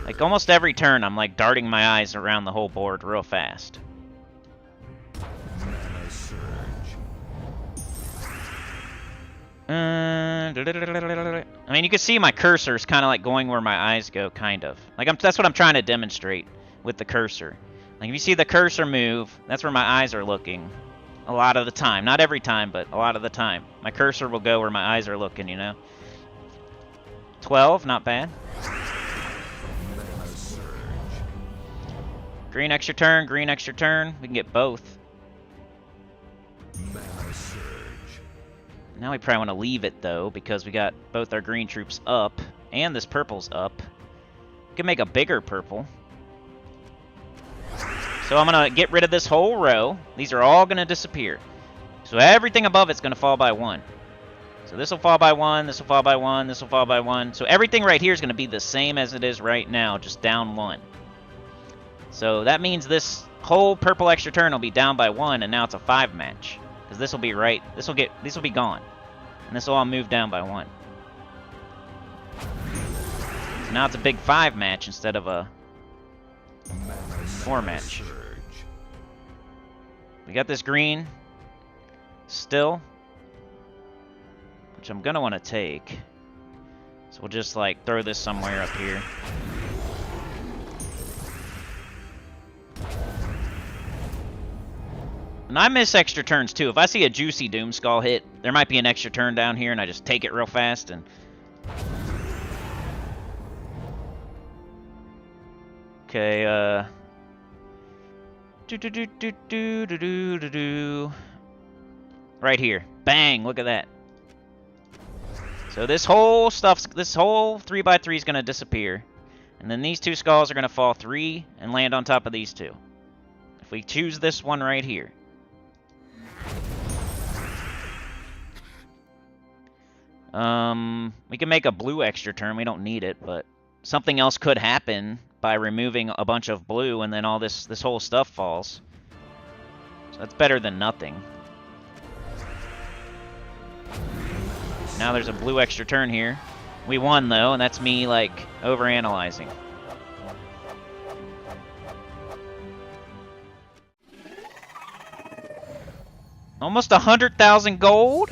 Like almost every turn, I'm like darting my eyes around the whole board real fast. Mana surge. I mean, you can see my cursor is kind of like going where my eyes go, kind of. Like that's what I'm trying to demonstrate with the cursor. Like if you see the cursor move, that's where my eyes are looking. A lot of the time. Not every time, but a lot of the time. My cursor will go where my eyes are looking, you know? 12, not bad. Mana surge. Green extra turn, green extra turn. We can get both. Mana surge. Now we probably want to leave it, though, because we got both our green troops up, and this purple's up. We can make a bigger purple. So I'm going to get rid of this whole row. These are all going to disappear. So everything above it's going to fall by 1. So this will fall by 1, this will fall by 1, this will fall by 1. So everything right here is going to be the same as it is right now, just down 1. So that means this whole purple extra turn will be down by 1, and now it's a 5 match. Because this will be right, this will be gone. And this will all move down by 1. So now it's a big 5 match instead of a Mana surge. More Mana match. surge. We got this green still, which I'm gonna want to take. So we'll just like throw this somewhere up here. And I miss extra turns too. If I see a juicy Doom Skull hit, there might be an extra turn down here, and I just take it real fast and. Okay, right here. Bang, look at that. So this whole 3x3 is going to disappear. And then these two skulls are going to fall 3 and land on top of these two. If we choose this one right here. We can make a blue extra turn. We don't need it, but something else could happen by removing a bunch of blue, and then all this whole stuff falls. So that's better than nothing. Now there's a blue extra turn here. We won though, and that's me like overanalyzing. Almost 100,000 gold?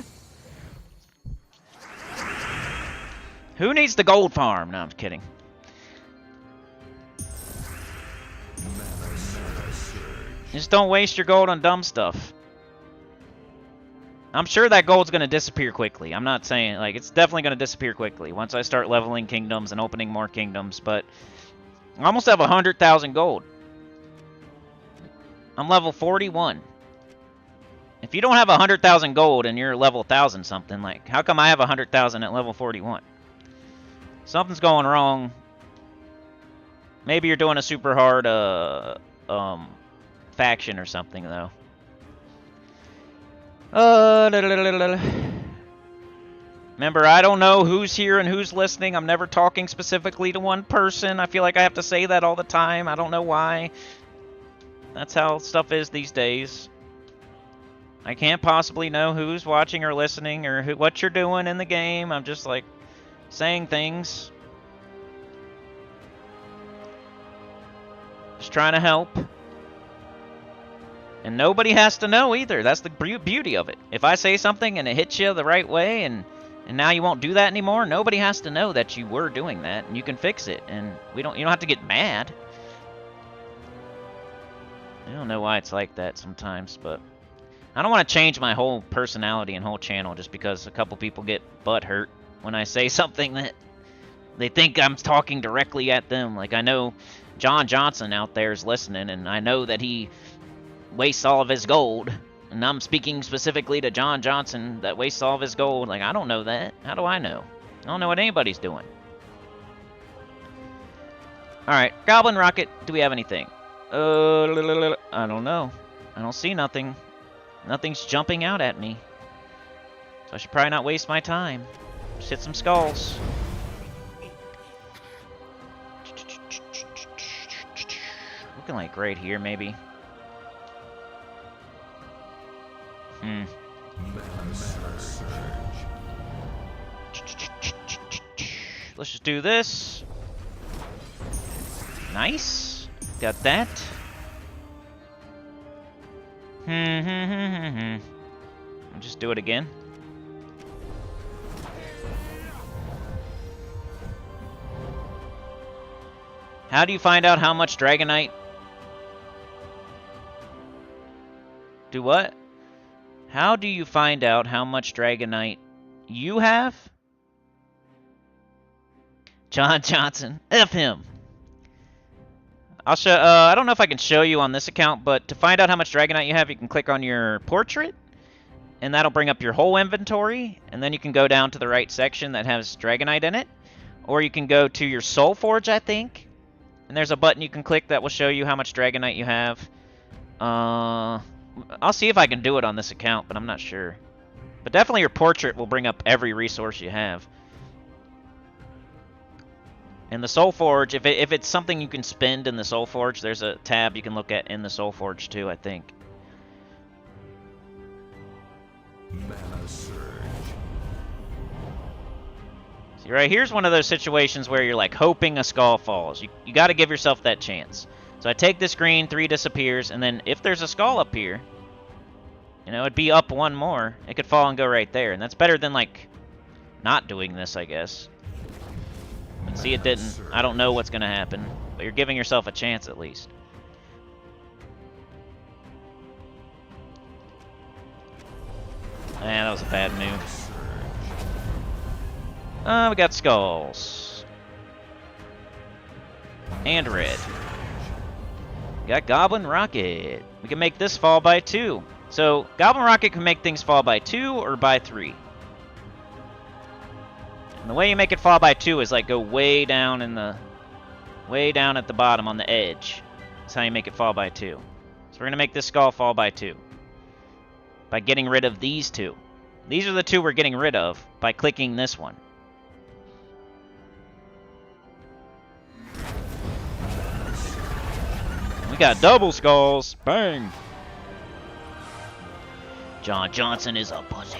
Who needs the gold farm? No, I'm kidding. Just don't waste your gold on dumb stuff. I'm sure that gold's going to disappear quickly. I'm not saying, like, it's definitely going to disappear quickly once I start leveling kingdoms and opening more kingdoms, but I almost have 100,000 gold. I'm level 41. If you don't have 100,000 gold and you're level 1,000 something, like, how come I have 100,000 at level 41? Something's going wrong. Maybe you're doing a super hard, faction or something, though. Remember, I don't know who's here and who's listening. I'm never talking specifically to one person. I feel like I have to say that all the time. I don't know why. That's how stuff is these days. I can't possibly know who's watching or listening or what you're doing in the game. I'm just like saying things. Just trying to help. And nobody has to know either. That's the beauty of it. If I say something and it hits you the right way and now you won't do that anymore, nobody has to know that you were doing that, and you can fix it. And you don't have to get mad. I don't know why it's like that sometimes, but I don't want to change my whole personality and whole channel just because a couple people get butthurt when I say something that they think I'm talking directly at them. Like, I know John Johnson out there is listening, and I know that he wastes all of his gold, and I'm speaking specifically to John Johnson that wastes all of his gold. Like, I don't know that. How do I know? I don't know what anybody's doing. Alright, Goblin Rocket, do we have anything? I don't know. I don't see nothing. Nothing's jumping out at me. So I should probably not waste my time. Just hit some skulls. Looking like right here, maybe. Let's just do this. Nice. Got that. I'll just do it again. How do you find out how much Dragonite? Do what? How do you find out how much Dragonite you have? John Johnson. F him. I'll show. I don't know if I can show you on this account, but to find out how much Dragonite you have, you can click on your portrait, and that'll bring up your whole inventory, and then you can go down to the right section that has Dragonite in it, or you can go to your Soul Forge, I think, and there's a button you can click that will show you how much Dragonite you have. I'll see if I can do it on this account, but I'm not sure. But definitely your portrait will bring up every resource you have. And the Soul Forge, if it's something you can spend in the Soul Forge, there's a tab you can look at in the Soul Forge too, I think. Mana surge. See, right here's one of those situations where you're like hoping a skull falls. You got to give yourself that chance. So I take this green, 3 disappears, and then if there's a skull up here, you know, it'd be up 1 more. It could fall and go right there, and that's better than, like, not doing this, I guess. But see, it didn't. I don't know what's going to happen, but you're giving yourself a chance at least. That was a bad move. We got skulls. And red. Got Goblin Rocket. We can make this fall by 2. So, Goblin Rocket can make things fall by 2 or by 3. And the way you make it fall by 2 is like go way down in the... way down at the bottom on the edge. That's how you make it fall by 2. So we're going to make this skull fall by 2. By getting rid of these 2. These are the 2 we're getting rid of by clicking this one. We got double skulls. Bang. John Johnson is a pussy.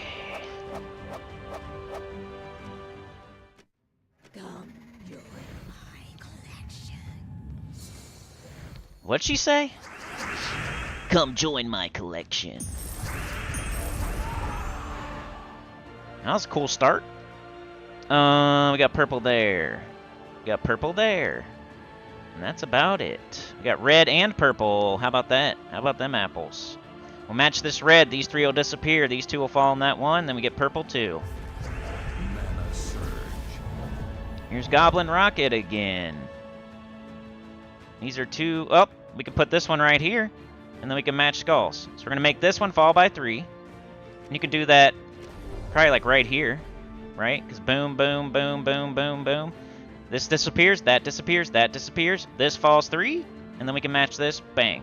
Come join my collection. What'd she say? Come join my collection. That was a cool start. We got purple there. We got purple there. And that's about it. We got red and purple. How about that? How about them apples? We'll match this red. These 3 will disappear. These 2 will fall in that one. Then we get purple too. Mana surge. Here's Goblin Rocket again. These are 2. Oh, we can put this one right here. And then we can match skulls. So we're going to make this one fall by 3. And you can do that probably like right here. Right? Because boom, boom, boom, boom, boom, boom. This disappears, that disappears, that disappears. This falls 3, and then we can match this. Bang.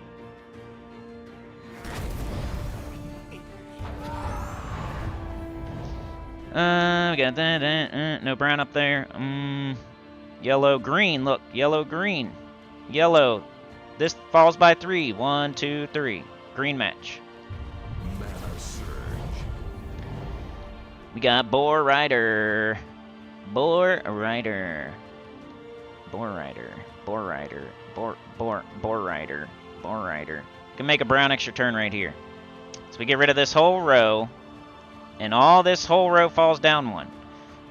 We got that. No brown up there. Yellow, green. Look, yellow, green. Yellow. This falls by 3. 1, 2, 3. Green match. Mana surge. We got Boar Rider. Boar Rider. Boar Rider. Boar Rider. Boar Rider. Boar Rider. Can make a brown extra turn right here. So we get rid of this whole row. And all this whole row falls down 1.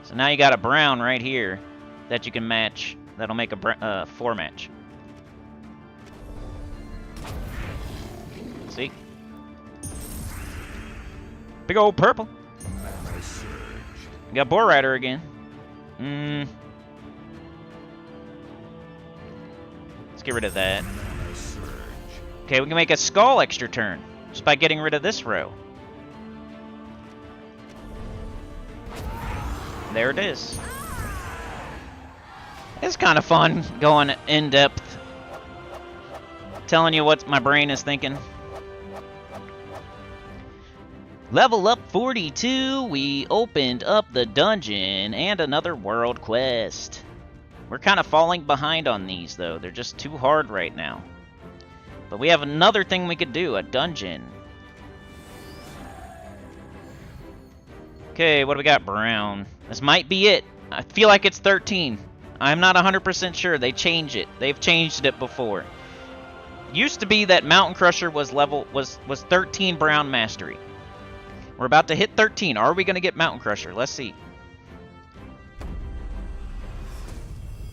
So now you got a brown right here that you can match. That'll make a 4 match. See? Big old purple. Mana surge. We got Boar Rider again. Let's get rid of that. Mana surge. Okay, we can make a skull extra turn just by getting rid of this row. There it is. It's kind of fun going in depth, telling you what my brain is thinking. Level up 42, we opened up the dungeon and another world quest. We're kind of falling behind on these though, they're just too hard right now. But we have another thing we could do, a dungeon. Okay, what do we got? Brown. This might be it. I feel like it's 13. I'm not 100% sure. They change it. They've changed it before. Used to be that Mountain Crusher was 13 brown mastery. We're about to hit 13. Are we going to get Mountain Crusher? Let's see.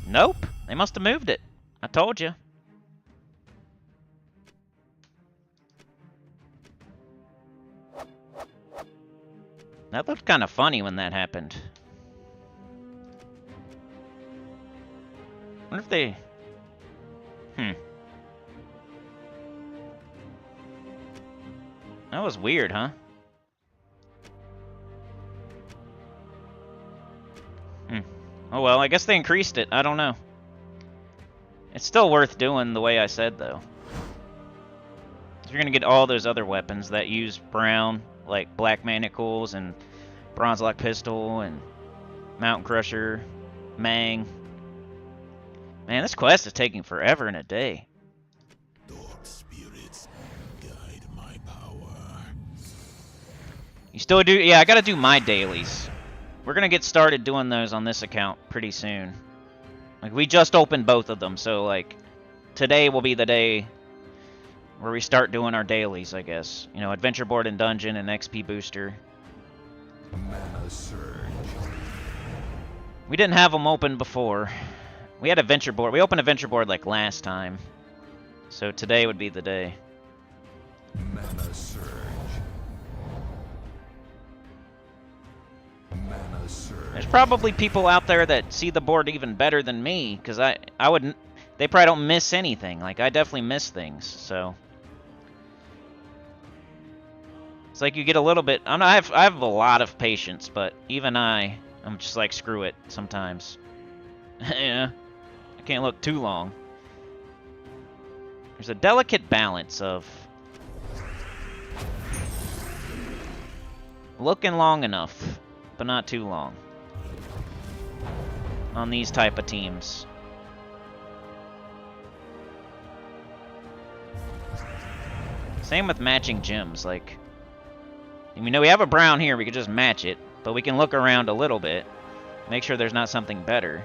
Nope. They must have moved it. I told you. That looked kind of funny when that happened. I wonder if they... That was weird, huh? Oh well, I guess they increased it. I don't know. It's still worth doing the way I said, though. You're gonna get all those other weapons that use brown, like Black Manacles and Bronze Lock Pistol and Mountain Crusher, Mang. Man, this quest is taking forever and a day. Dark spirits guide my power. You still do? Yeah, I gotta do my dailies. We're gonna get started doing those on this account pretty soon. Like, we just opened both of them, so, like, today will be the day where we start doing our dailies, I guess. You know, adventure board and dungeon and XP booster. Mana surge. We didn't have them open before. We had adventure board. We opened adventure board like last time. So today would be the day. Mana surge. Mana surge. There's probably people out there that see the board even better than me, because I wouldn't. They probably don't miss anything. Like, I definitely miss things, so. It's like you get a little bit. I have a lot of patience, but even I'm just like, screw it sometimes. Yeah. I can't look too long. There's a delicate balance of looking long enough, but not too long on these type of teams. Same with matching gems. Like, we know we have a brown here, we could just match it, but we can look around a little bit, make sure there's not something better.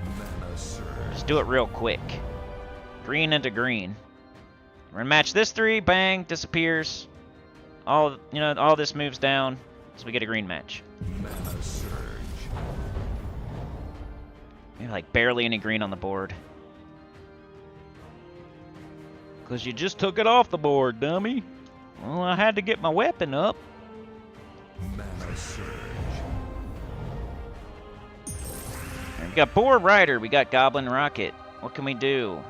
Mana surge. Just do it real quick. Green into green. We're gonna match this 3, bang, disappears. All this moves down, so we get a green match. Mana surge. Maybe like barely any green on the board. Cause you just took it off the board, dummy. Well, I had to get my weapon up. Mana surge. And we got Boar Rider, we got Goblin Rocket. What can we do?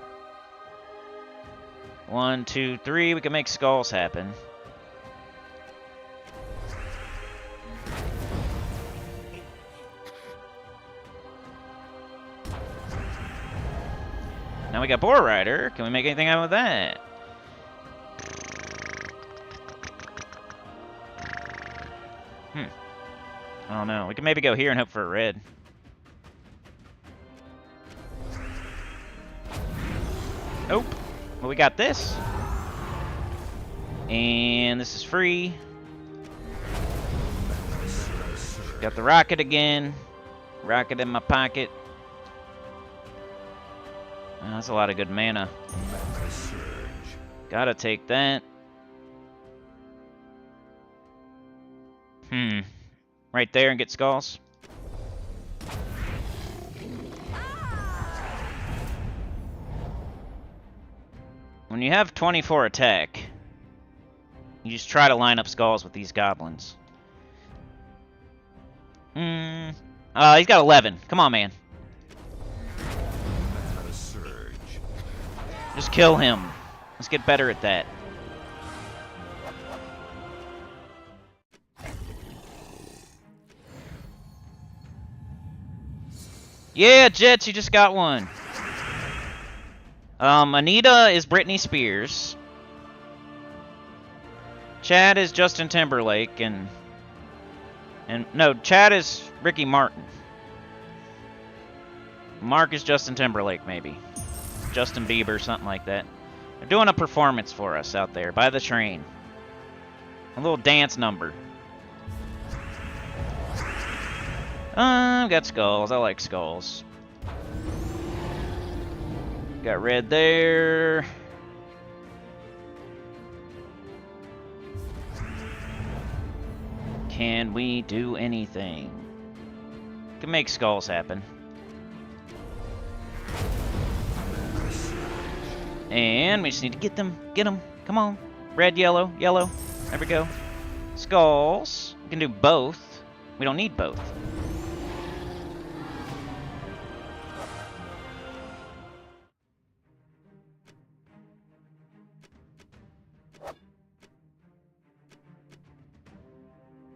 1, 2, 3, we can make skulls happen. Now we got Boar Rider. Can we make anything out of that? I don't know. We can maybe go here and hope for a red. Nope. Well, we got this. And this is free. Got the rocket again. Rocket in my pocket. Oh, that's a lot of good mana. Mana surge. Gotta take that. Right there and get skulls. When you have 24 attack, you just try to line up skulls with these goblins. He's got 11. Come on, man. Mana surge. Just kill him. Let's get better at that. Yeah, Jets, you just got one. Anita is Britney Spears. Chad is Justin Timberlake, and no, Chad is Ricky Martin. Mark is Justin Timberlake, maybe. Justin Bieber, something like that. They're doing a performance for us out there by the train. A little dance number. Got skulls. I like skulls. Got red there. Can we do anything? Can make skulls happen. And we just need to get them. Get them. Come on. Red, yellow, yellow. There we go. Skulls. We can do both. We don't need both.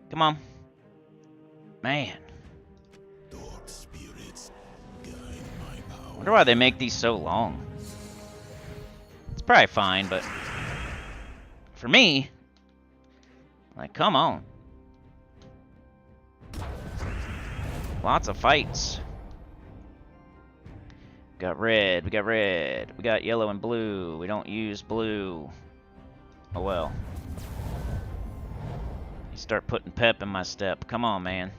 Come on. Man. Dark spirits guide my power. Wonder why they make these so long. It's probably fine, but for me, like, come on. Lots of fights. Got red, we got red. We got yellow and blue. We don't use blue. Oh well. You start putting pep in my step. Come on, man.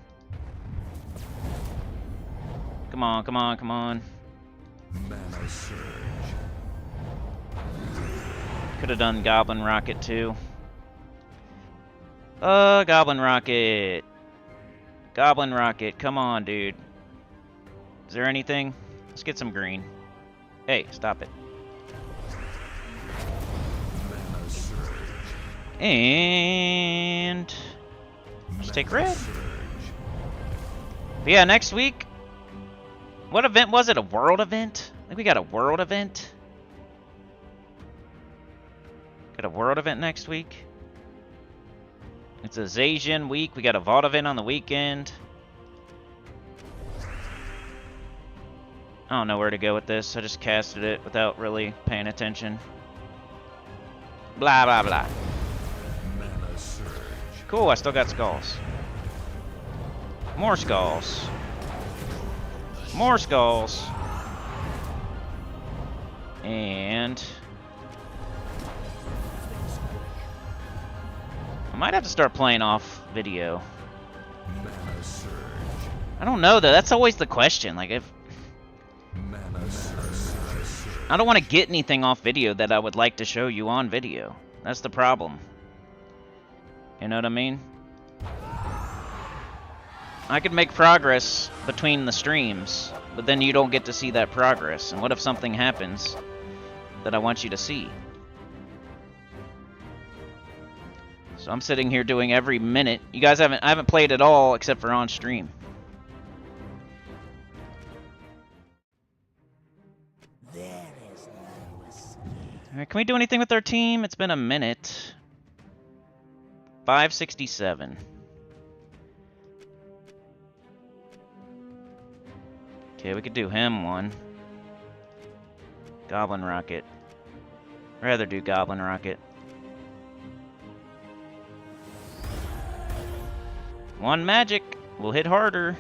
Come on, come on, come on. Mana surge. Could have done Goblin Rocket too. Goblin Rocket. Goblin Rocket, come on, dude. Is there anything? Let's get some green. Hey, stop it. Mana surge. And let's take Mana red. surge. But yeah, next week. What event was it? A world event? I think we got a world event. Got a world event next week. It's a Zacian week. We got a Vault event on the weekend. I don't know where to go with this. I just casted it without really paying attention. Blah, blah, blah. Mana surge. Cool, I still got skulls. More skulls. More skulls. And I might have to start playing off video. Mana surge. I don't know though, that's always the question. Like if Mana surge. I don't want to get anything off video that I would like to show you on video. That's the problem. You know what I mean? I could make progress between the streams, but then you don't get to see that progress. And what if something happens that I want you to see? So I'm sitting here doing every minute. You guys I haven't played at all except for on stream. There is no escape. Alright, can we do anything with our team? It's been a minute. 567. Okay, we could do him one. Goblin Rocket. Rather do Goblin Rocket. One magic. We'll hit harder.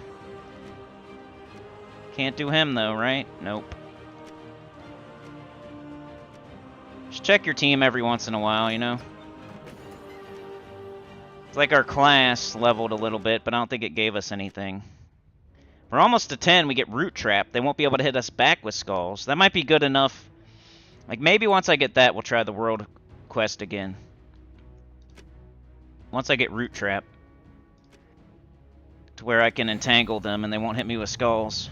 Can't do him though, right? Nope. Just check your team every once in a while, you know? It's like our class leveled a little bit, but I don't think it gave us anything. We're almost to 10, we get Root Trap. They won't be able to hit us back with skulls. That might be good enough. Like, maybe once I get that, we'll try the world quest again. Once I get Root Trap. To where I can entangle them and they won't hit me with skulls.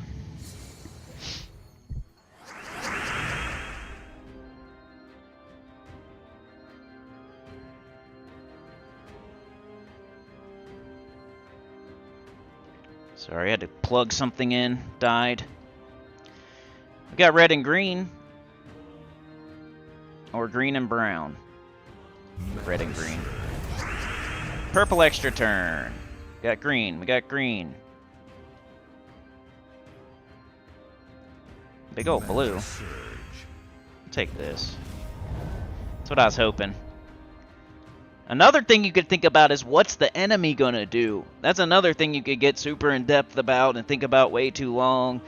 Sorry, I had to plug something in. Died. We got red and green. Or green and brown. Red and green. Purple extra turn. We got green. We got green. Big old blue. Take this. That's what I was hoping. Another thing you could think about is what's the enemy gonna do? That's another thing you could get super in depth about and think about way too long.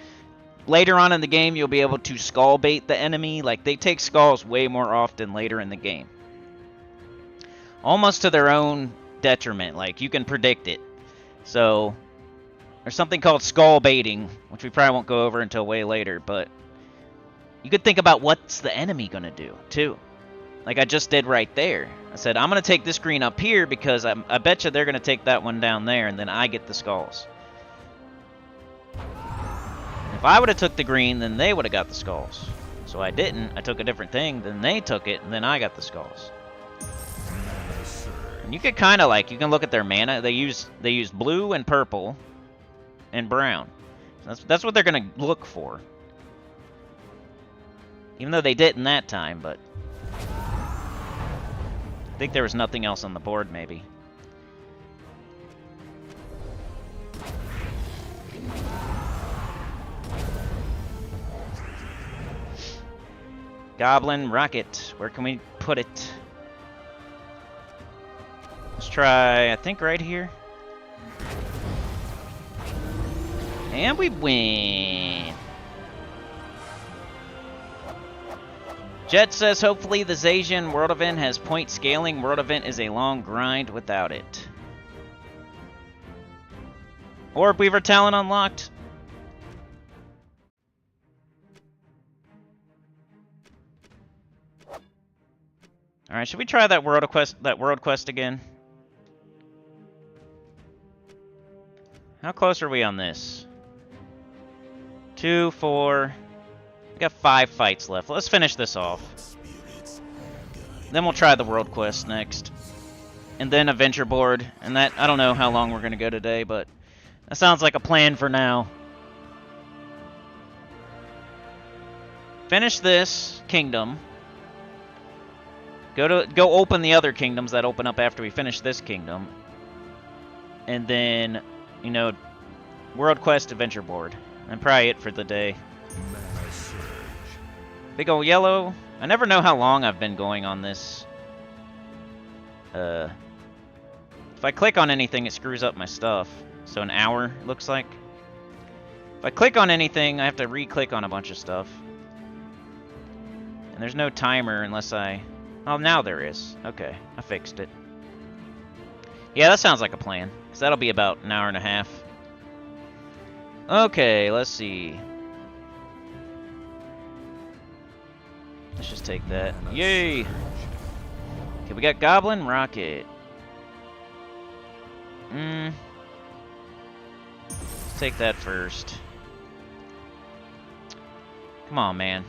Later on in the game, you'll be able to skull bait the enemy. Like, they take skulls way more often later in the game. Almost to their own detriment. Like, you can predict it. So, there's something called skull baiting, which we probably won't go over until way later, but you could think about what's the enemy gonna do, too. Like I just did right there. I said, I'm going to take this green up here because I bet you they're going to take that one down there, and then I get the skulls. If I would have took the green, then they would have got the skulls. So I didn't. I took a different thing, then they took it, and then I got the skulls. And you could kind of like, you can look at their mana. They use blue and purple and brown. That's what they're going to look for. Even though they didn't that time, but I think there was nothing else on the board, maybe. Goblin Rocket. Where can we put it? Let's try, I think, right here. And we win. Jet says, hopefully the Zacian World Event has point scaling. World Event is a long grind without it. Orb Weaver talent unlocked. All right, should we try that world quest again? How close are we on this? 2, 4. We got 5 fights left. Let's finish this off. Then we'll try the world quest next. And then adventure board. And that, I don't know how long we're going to go today, but that sounds like a plan for now. Finish this kingdom. Go open the other kingdoms that open up after we finish this kingdom. And then, you know, world quest adventure board. And probably it for the day. Big ol' yellow. I never know how long I've been going on this. If I click on anything, it screws up my stuff. So an hour, looks like. If I click on anything, I have to re-click on a bunch of stuff. And there's no timer unless I... Oh, now there is. Okay, I fixed it. Yeah, that sounds like a plan. Because that'll be about an hour and a half. Okay, let's see. Let's just take that. Yay! Okay, we got Goblin Rocket. Let's take that first. Come on, man.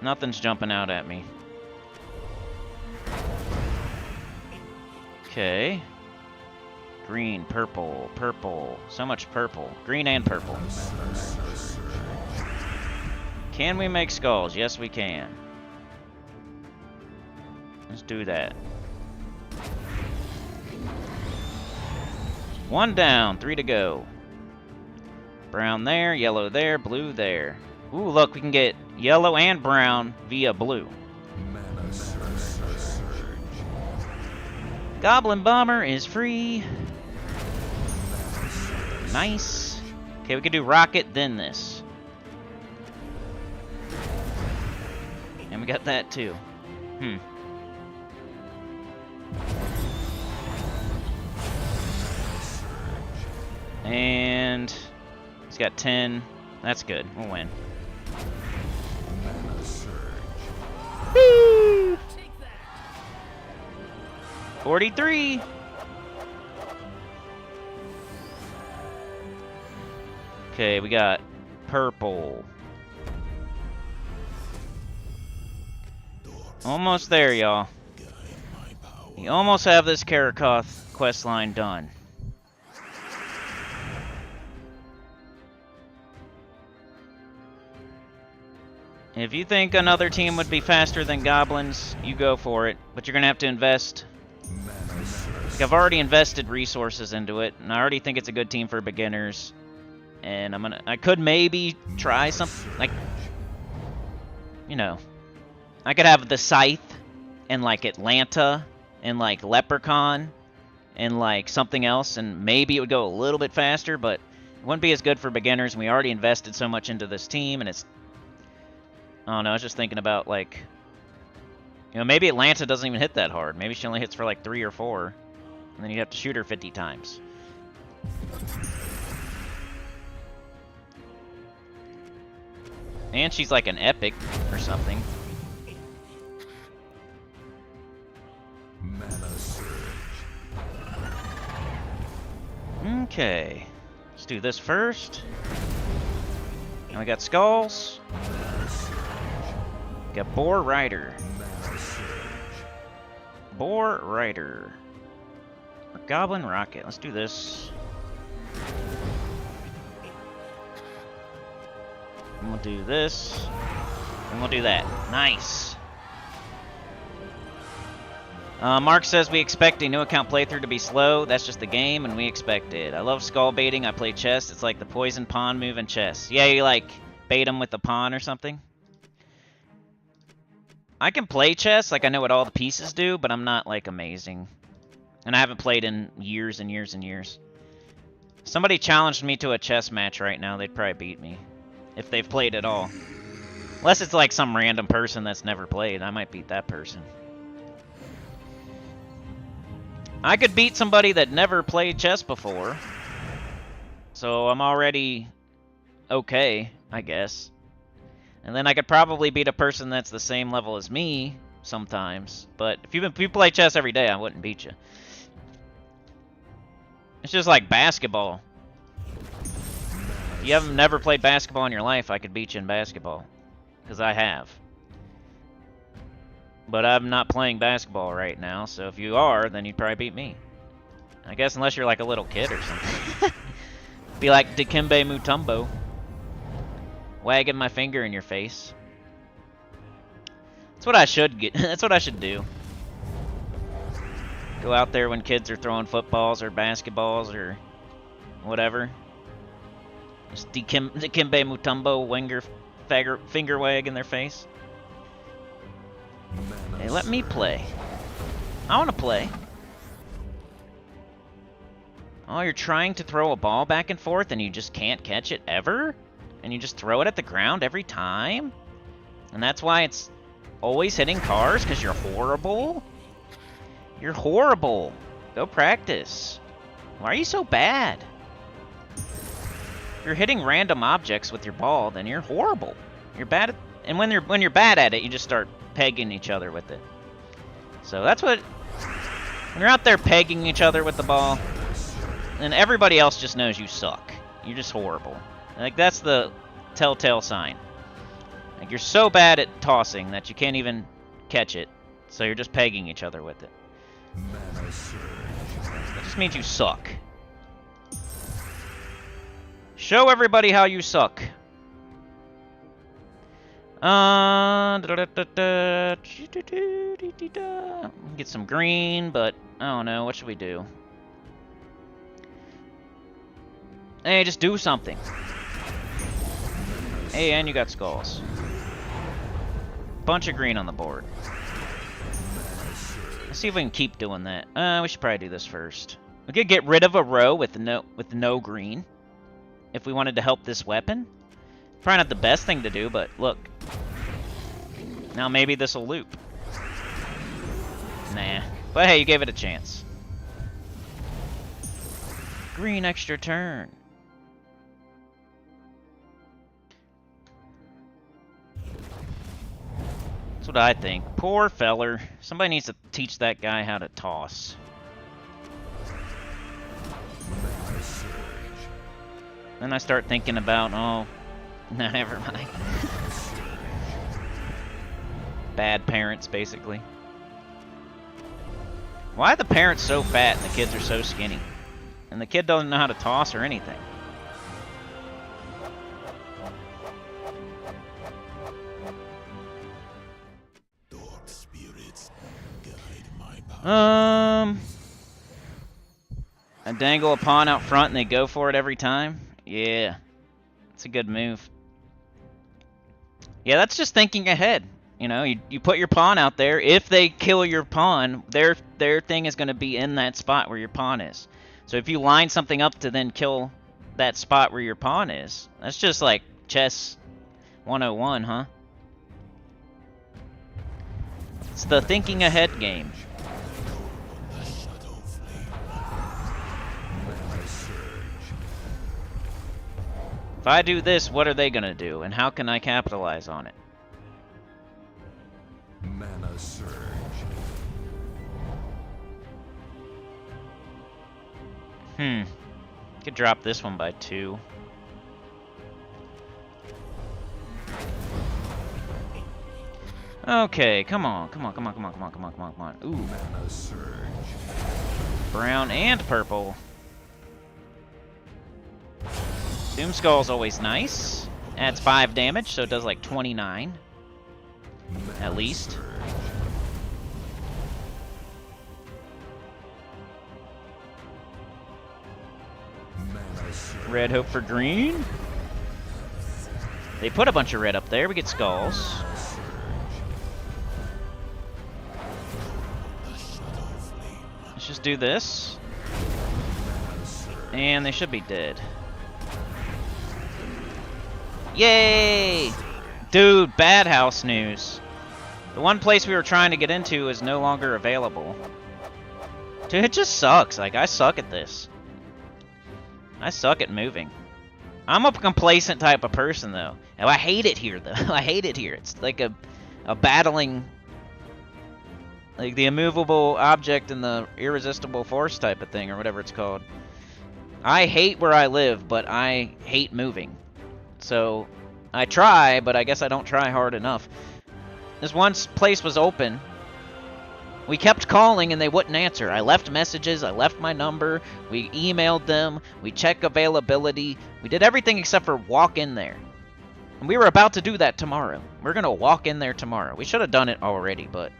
Nothing's jumping out at me. Okay. Green, purple, purple. So much purple. Green and purple. Can we make skulls? Yes, we can. Let's do that. 1 down, 3 to go. Brown there, yellow there, blue there. Ooh, look, we can get yellow and brown via blue. Goblin Bomber is free. Nice. Okay, we can do rocket, then this. And we got that too. And he's got 10. That's good. We'll win. Woo! 43. Okay, we got purple. Almost there, y'all. We almost have this Karakoth questline done. If you think another team would be faster than goblins, you go for it. But you're going to have to invest. Like, I've already invested resources into it, and I already think it's a good team for beginners. And I could maybe try something, like, you know, I could have the Scythe and, like, Atlanta and, like, Leprechaun and, like, something else, and maybe it would go a little bit faster, but it wouldn't be as good for beginners, and we already invested so much into this team, and it's... I don't know, I was just thinking about, like... You know, maybe Atlanta doesn't even hit that hard. Maybe she only hits for, like, 3 or 4, and then you have to shoot her 50 times. And she's like an epic or something. Okay. Let's do this first. And we got skulls. We got Boar Rider. Boar Rider. Or Goblin Rocket. Let's do this. And we'll do this. And we'll do that. Nice. Mark says we expect a new account playthrough to be slow. That's just the game, and we expect it. I love skull baiting. I play chess. It's like the poison pawn move in chess. Yeah, you like bait them with the pawn or something. I can play chess. Like, I know what all the pieces do, but I'm not, like, amazing. And I haven't played in years and years and years. If somebody challenged me to a chess match right now, they'd probably beat me. If they've played at all. Unless it's like some random person that's never played. I might beat that person. I could beat somebody that never played chess before. So I'm already okay, I guess. And then I could probably beat a person that's the same level as me. sometimes. But if you play chess every day, I wouldn't beat you. It's just like basketball. If you haven't never played basketball in your life, I could beat you in basketball. Because I have. But I'm not playing basketball right now, so if you are, then you'd probably beat me. I guess unless you're like a little kid or something. Be like Dikembe Mutombo. Wagging my finger in your face. That's what I should get. That's what I should do. Go out there when kids are throwing footballs or basketballs or whatever. Just Dikembe Mutombo finger wag in their face. Hey, let me play. I want to play. Oh, you're trying to throw a ball back and forth and you just can't catch it ever? And you just throw it at the ground every time? And that's why it's always hitting cars? Because you're horrible? You're horrible. Go practice. Why are you so bad? If you're hitting random objects with your ball, then you're horrible. You're bad at, and when you're bad at it, you just start pegging each other with it. So that's what, when you're out there pegging each other with the ball, and everybody else just knows you suck. You're just horrible. Like, that's the telltale sign. Like, you're so bad at tossing that you can't even catch it, so you're just pegging each other with it. That just means you suck. Show everybody how you suck. Get some green, but I don't know. What should we do? Hey, just do something. Hey, and you got skulls. Bunch of green on the board. Let's see if we can keep doing that. We should probably do this first. We could get rid of a row with no green. If we wanted to help this weapon. Probably not the best thing to do, but look. Now maybe this will loop. Nah. But hey, you gave it a chance. Green extra turn. That's what I think. Poor feller. Somebody needs to teach that guy how to toss. Then I start thinking about, oh, no, never mind. Bad parents, basically. Why are the parents so fat and the kids are so skinny? And the kid doesn't know how to toss or anything. I dangle a pawn out front and they go for it every time? Yeah. It's a good move. Yeah, that's just thinking ahead. You know, you put your pawn out there. If they kill your pawn, their thing is going to be in that spot where your pawn is. So if you line something up to then kill that spot where your pawn is, that's just like chess 101, huh? It's the thinking ahead game. If I do this, what are they going to do? And how can I capitalize on it? Mana surge. Could drop this one by 2. Okay, come on. Ooh. Mana surge. Brown and purple. Doom Skull's always nice. Adds 5 damage, so it does like 29. At least. Red hope for green. They put a bunch of red up there. We get skulls. Let's just do this. And they should be dead. Yay! Dude, bad house news. The one place we were trying to get into is no longer available. Dude, it just sucks. Like, I suck at this. I suck at moving. I'm a complacent type of person, though. And I hate it here, though. I hate it here. It's like a battling Like the immovable object and the irresistible force type of thing, or whatever it's called. I hate where I live, but I hate moving. So I try, but I guess I don't try hard enough. This one place was open. We kept calling and they wouldn't answer. I left messages, I left my number, we emailed them, we checked availability. We did everything except for walk in there. And we were about to do that tomorrow. We're gonna walk in there tomorrow. We should have done it already, but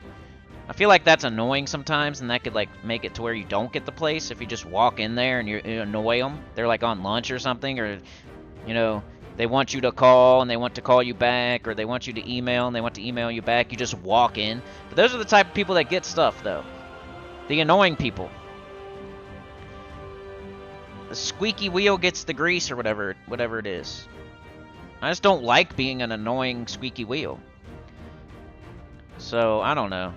I feel like that's annoying sometimes, and that could like make it to where you don't get the place if you just walk in there and you annoy them. They're like on lunch or something, or you know, they want you to call and they want to call you back, or they want you to email and they want to email you back. You just walk in. But those are the type of people that get stuff, though. The annoying people. The squeaky wheel gets the grease, or whatever it is. I just don't like being an annoying squeaky wheel. So, I don't know.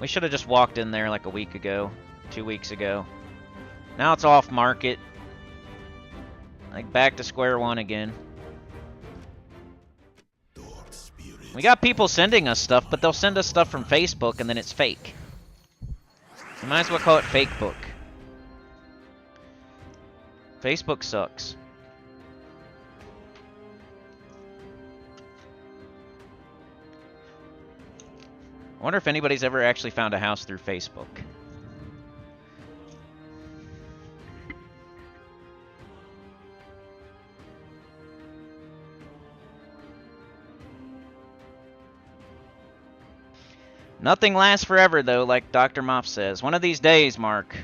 We should have just walked in there like a week ago, 2 weeks ago. Now it's off market. Like back to square one again. We got people sending us stuff, but they'll send us stuff from Facebook and then it's fake. You might as well call it fake book. Facebook sucks. I wonder if anybody's ever actually found a house through Facebook. Nothing lasts forever, though, like Dr. Mop says. One of these days, Mark,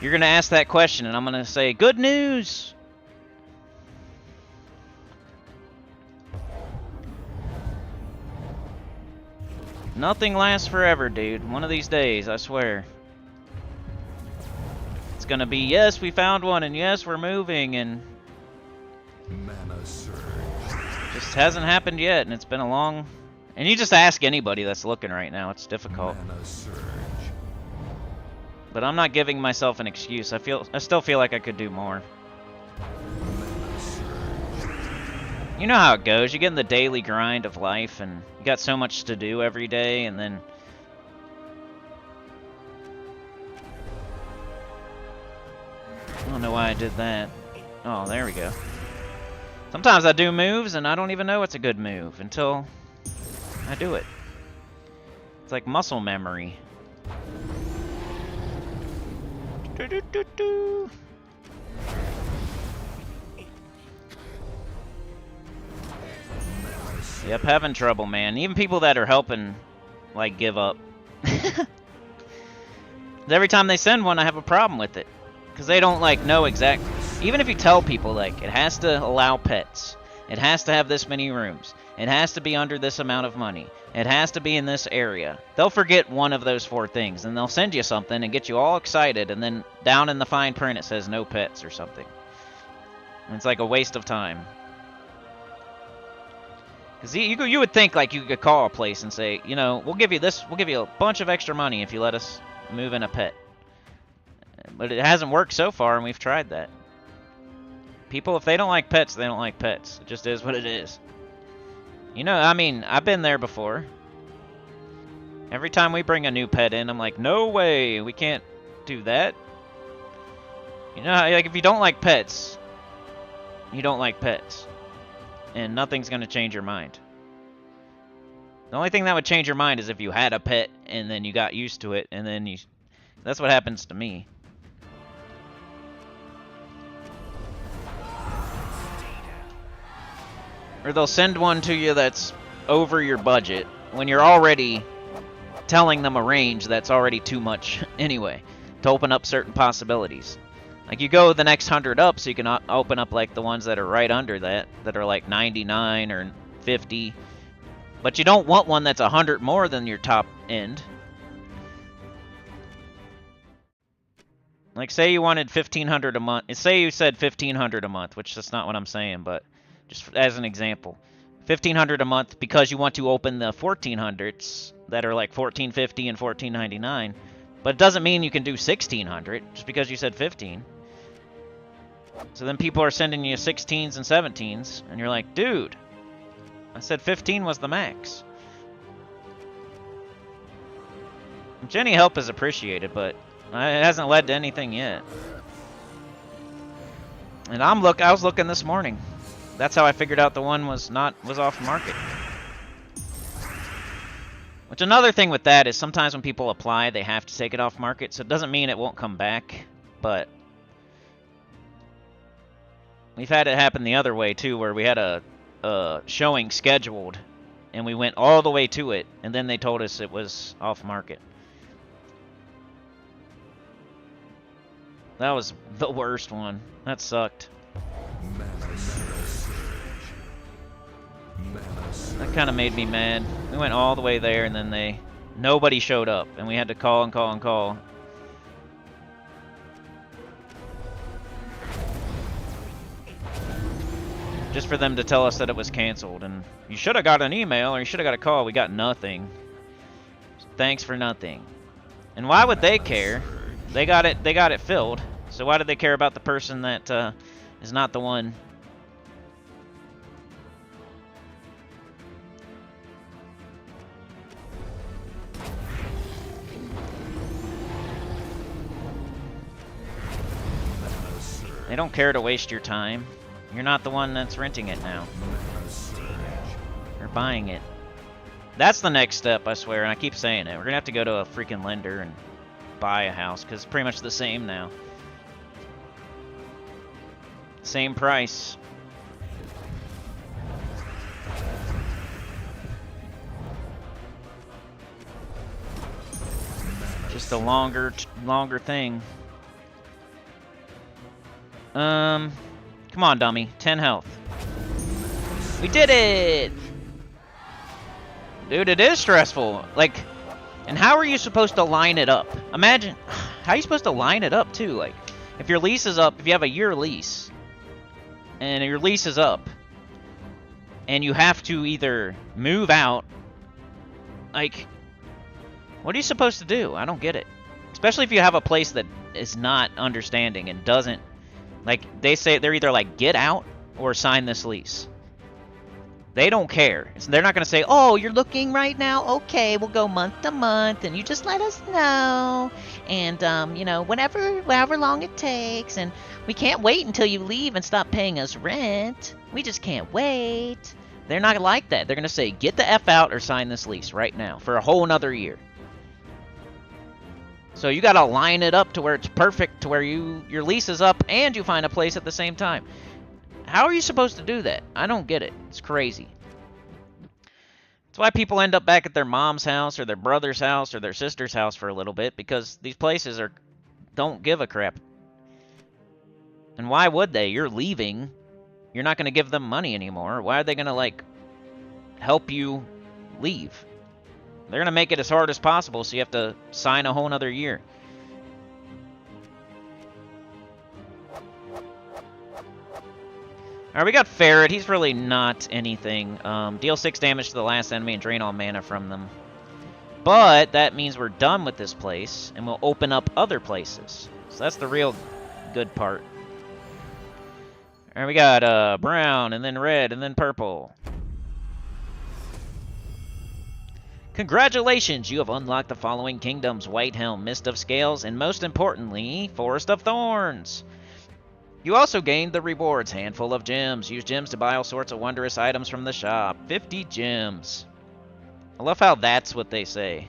you're going to ask that question, and I'm going to say, good news! Nothing lasts forever, dude. One of these days, I swear. It's gonna be, yes, we found one, and yes, we're moving, and Mana surge. just hasn't happened yet, and it's been a long... And you just ask anybody that's looking right now, it's difficult. Mana surge. But I'm not giving myself an excuse. I still feel like I could do more. Mana surge. You know how it goes. You get in the daily grind of life, and you got so much to do every day, and then... I don't know why I did that. Oh, there we go. Sometimes I do moves, and I don't even know it's a good move until I do it. It's like muscle memory. Do-do-do-do. Yep, having trouble, man. Even people that are helping, like, give up. Every time they send one, I have a problem with it. Because they don't, like, know exactly. Even if you tell people, like, it has to allow pets. It has to have this many rooms. It has to be under this amount of money. It has to be in this area. They'll forget one of those 4 things, and they'll send you something and get you all excited, and then down in the fine print it says no pets or something. And it's like a waste of time. Because you would think, like, you could call a place and say, you know, we'll give you a bunch of extra money if you let us move in a pet. But it hasn't worked so far, and we've tried that. People, if they don't like pets, they don't like pets. It just is what it is. You know, I mean, I've been there before. Every time we bring a new pet in, I'm like, no way, we can't do that. You know, like, if you don't like pets, you don't like pets. And nothing's going to change your mind. The only thing that would change your mind is if you had a pet, and then you got used to it, and then you... That's what happens to me. Or they'll send one to you that's over your budget when you're already telling them a range that's already too much anyway to open up certain possibilities. Like, you go the next 100 up so you can open up, like, the ones that are right under that are like 99 or 50. But you don't want one that's 100 more than your top end. Like, say you wanted 1,500 a month. Say you said 1,500 a month, which that's not what I'm saying, but just as an example. 1,500 a month because you want to open the 1,400s that are like 1,450 and 1,499. But it doesn't mean you can do 1,600 just because you said 15. So then people are sending you 16s and 17s, and you're like, dude, I said 15 was the max. Any help is appreciated, but it hasn't led to anything yet. And I was looking this morning. That's how I figured out the one was off market. Which another thing with that is sometimes when people apply, they have to take it off market, so it doesn't mean it won't come back, but we've had it happen the other way too, where we had a showing scheduled, and we went all the way to it, and then they told us it was off market. That was the worst one. That sucked. That kind of made me mad. We went all the way there, and then nobody showed up, and we had to call and call and call. Just for them to tell us that it was canceled, and you should have got an email or you should have got a call. We got nothing. Thanks for nothing. And why would they care? They got it filled. So why do they care about the person that is not the one? They don't care to waste your time. You're not the one that's renting it now. Or buying it. That's the next step, I swear, and I keep saying it. We're gonna have to go to a freaking lender and buy a house, because it's pretty much the same now. Same price. Just a longer thing. Come on, dummy. 10 health. We did it! Dude, it is stressful. Like, and how are you supposed to line it up? Imagine, how are you supposed to line it up, too? Like, if your lease is up, if you have a year lease, and your lease is up, and you have to either move out, like, what are you supposed to do? I don't get it. Especially if you have a place that is not understanding and doesn't, like, they say they're either like, get out or sign this lease. They don't care. They're not going to say, oh, you're looking right now? Okay, we'll go month to month, and you just let us know. And, you know, however long it takes. And we can't wait until you leave and stop paying us rent. We just can't wait. They're not like that. They're going to say, get the F out or sign this lease right now for a whole nother year. So you got to line it up to where it's perfect, to where your lease is up and you find a place at the same time. How are you supposed to do that? I don't get it. It's crazy. That's why people end up back at their mom's house or their brother's house or their sister's house for a little bit, because these places don't give a crap. And why would they? You're leaving. You're not going to give them money anymore. Why are they going to, like, help you leave? They're going to make it as hard as possible, so you have to sign a whole nother year. Alright, we got Ferret. He's really not anything. Deal 6 damage to the last enemy and drain all mana from them. But that means we're done with this place, and we'll open up other places. So that's the real good part. Alright, we got brown, and then red, and then purple. Congratulations, you have unlocked the following kingdoms: White Helm, Mist of Scales, and most importantly, Forest of Thorns. You also gained the rewards: handful of gems. Use gems to buy all sorts of wondrous items from the shop. 50 gems. I love how that's what they say.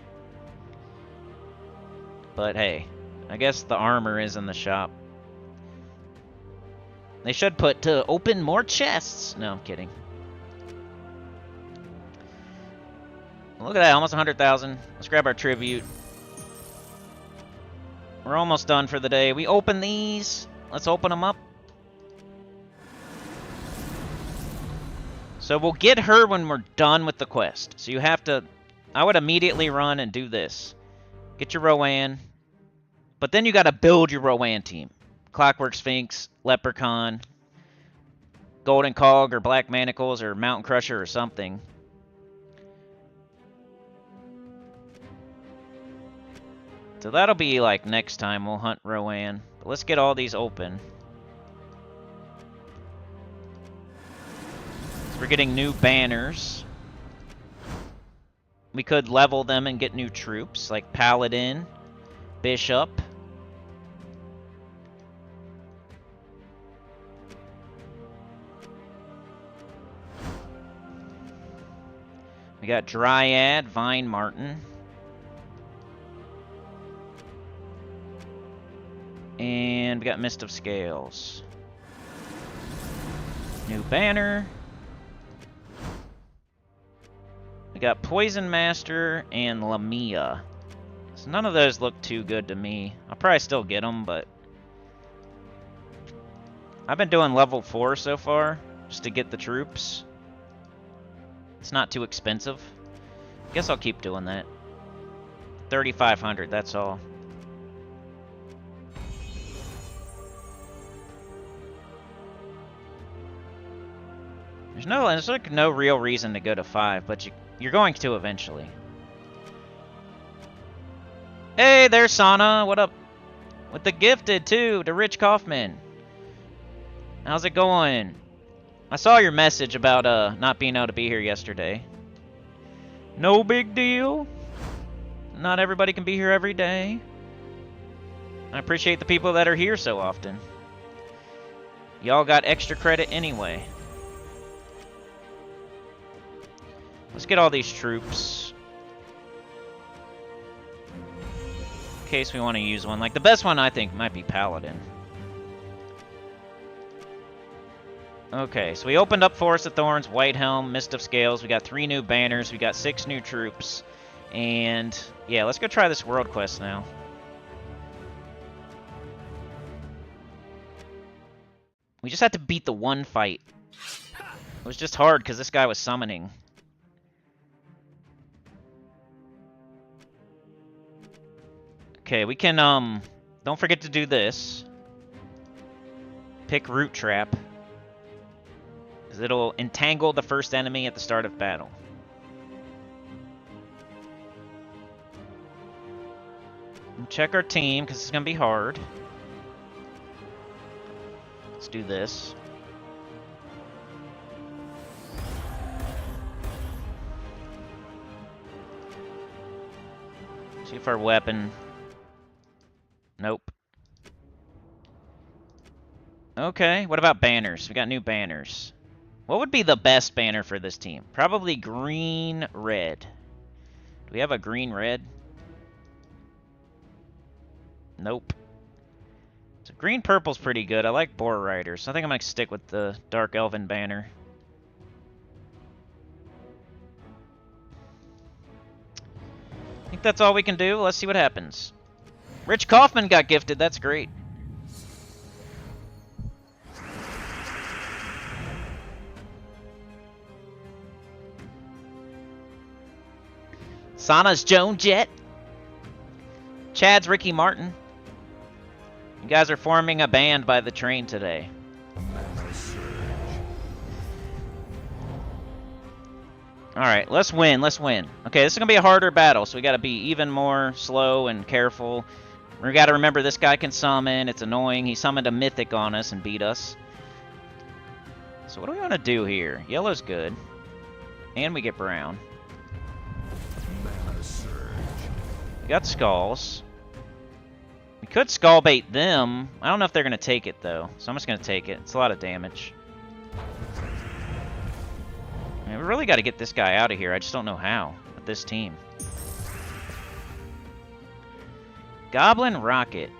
But hey, I guess the armor is in the shop. They should put to open more chests. No, I'm kidding. Look at that, almost 100,000. Let's grab our tribute. We're almost done for the day. We open these. Let's open them up. So we'll get her when we're done with the quest. So you have to... I would immediately run and do this. Get your Rowan. But then you got to build your Rowan team. Clockwork Sphinx, Leprechaun, Golden Cog, or Black Manacles, or Mountain Crusher, or something. So that'll be like next time we'll hunt Rowan. But let's get all these open. So we're getting new banners. We could level them and get new troops, like Paladin, Bishop. We got Dryad, Vine Martin. And we got Mist of Scales. New banner. We got Poison Master and Lamia. So none of those look too good to me. I'll probably still get them, but I've been doing level 4 so far, just to get the troops. It's not too expensive. Guess I'll keep doing that. 3,500, that's all. There's like no real reason to go to 5, but you're going to eventually. Hey, there's Sana. What up? With the gifted too, to Rich Kaufman. How's it going? I saw your message about not being able to be here yesterday. No big deal. Not everybody can be here every day. I appreciate the people that are here so often. Y'all got extra credit anyway. Let's get all these troops. In case we want to use one. Like, the best one I think might be Paladin. Okay, so we opened up Forest of Thorns, White Helm, Mist of Scales. We got 3 new banners. We got 6 new troops. And, yeah, let's go try this world quest now. We just had to beat the one fight. It was just hard because this guy was summoning. Okay, we can, don't forget to do this. Pick Root Trap. Because it'll entangle the first enemy at the start of battle. And check our team, because it's going to be hard. Let's do this. See if our weapon... Nope. Okay, what about banners? We got new banners. What would be the best banner for this team? Probably green-red. Do we have a green-red? Nope. So green-purple's pretty good. I like Boar Riders. So I think I'm going to stick with the Dark Elven banner. I think that's all we can do. Let's see what happens. Rich Kaufman got gifted. That's great. Sana's Joan Jett. Chad's Ricky Martin. You guys are forming a band by the train today. Alright, let's win, let's win. Okay, this is going to be a harder battle, so we got to be even more slow and careful. We got to remember this guy can summon. It's annoying. He summoned a Mythic on us and beat us. So what do we want to do here? Yellow's good. And we get brown. We got skulls. We could skull bait them. I don't know if they're going to take it, though. So I'm just going to take it. It's a lot of damage. I mean, we really got to get this guy out of here. I just don't know how with this team. Goblin Rocket.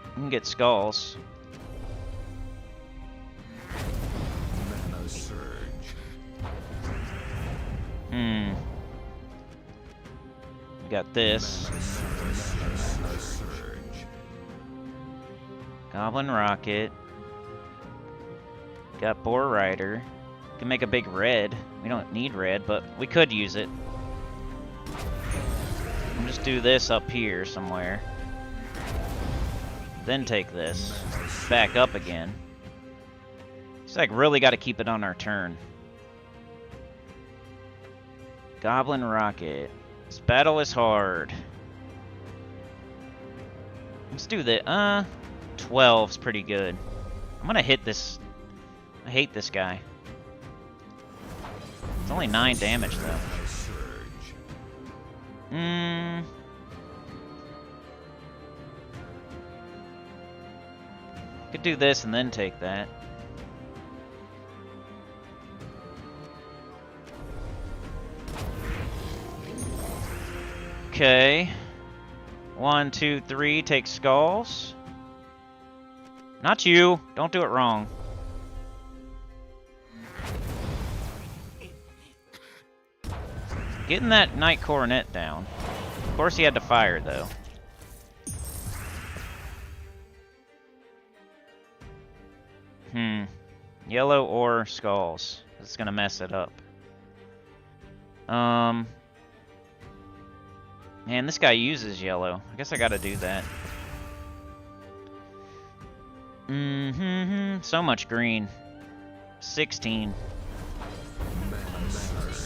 We can get skulls. Mana surge. We got this. Mana surge. Goblin Rocket. Got Boar Rider. Can make a big red. We don't need red, but we could use it. I'll just do this up here somewhere. Then take this. Back up again. It's like really got to keep it on our turn. Goblin Rocket. This battle is hard. Let's do that. 12's pretty good. I'm gonna hit this. I hate this guy. It's only 9 damage, though. Mana surge. Could do this and then take that. Okay. 1, 2, 3, take skulls. Not you. Don't do it wrong. Getting that Knight Coronet down. Of course he had to fire, though. Yellow or skulls. It's gonna mess it up. Man, this guy uses yellow. I guess I gotta do that. So much green. 16. Mana surge.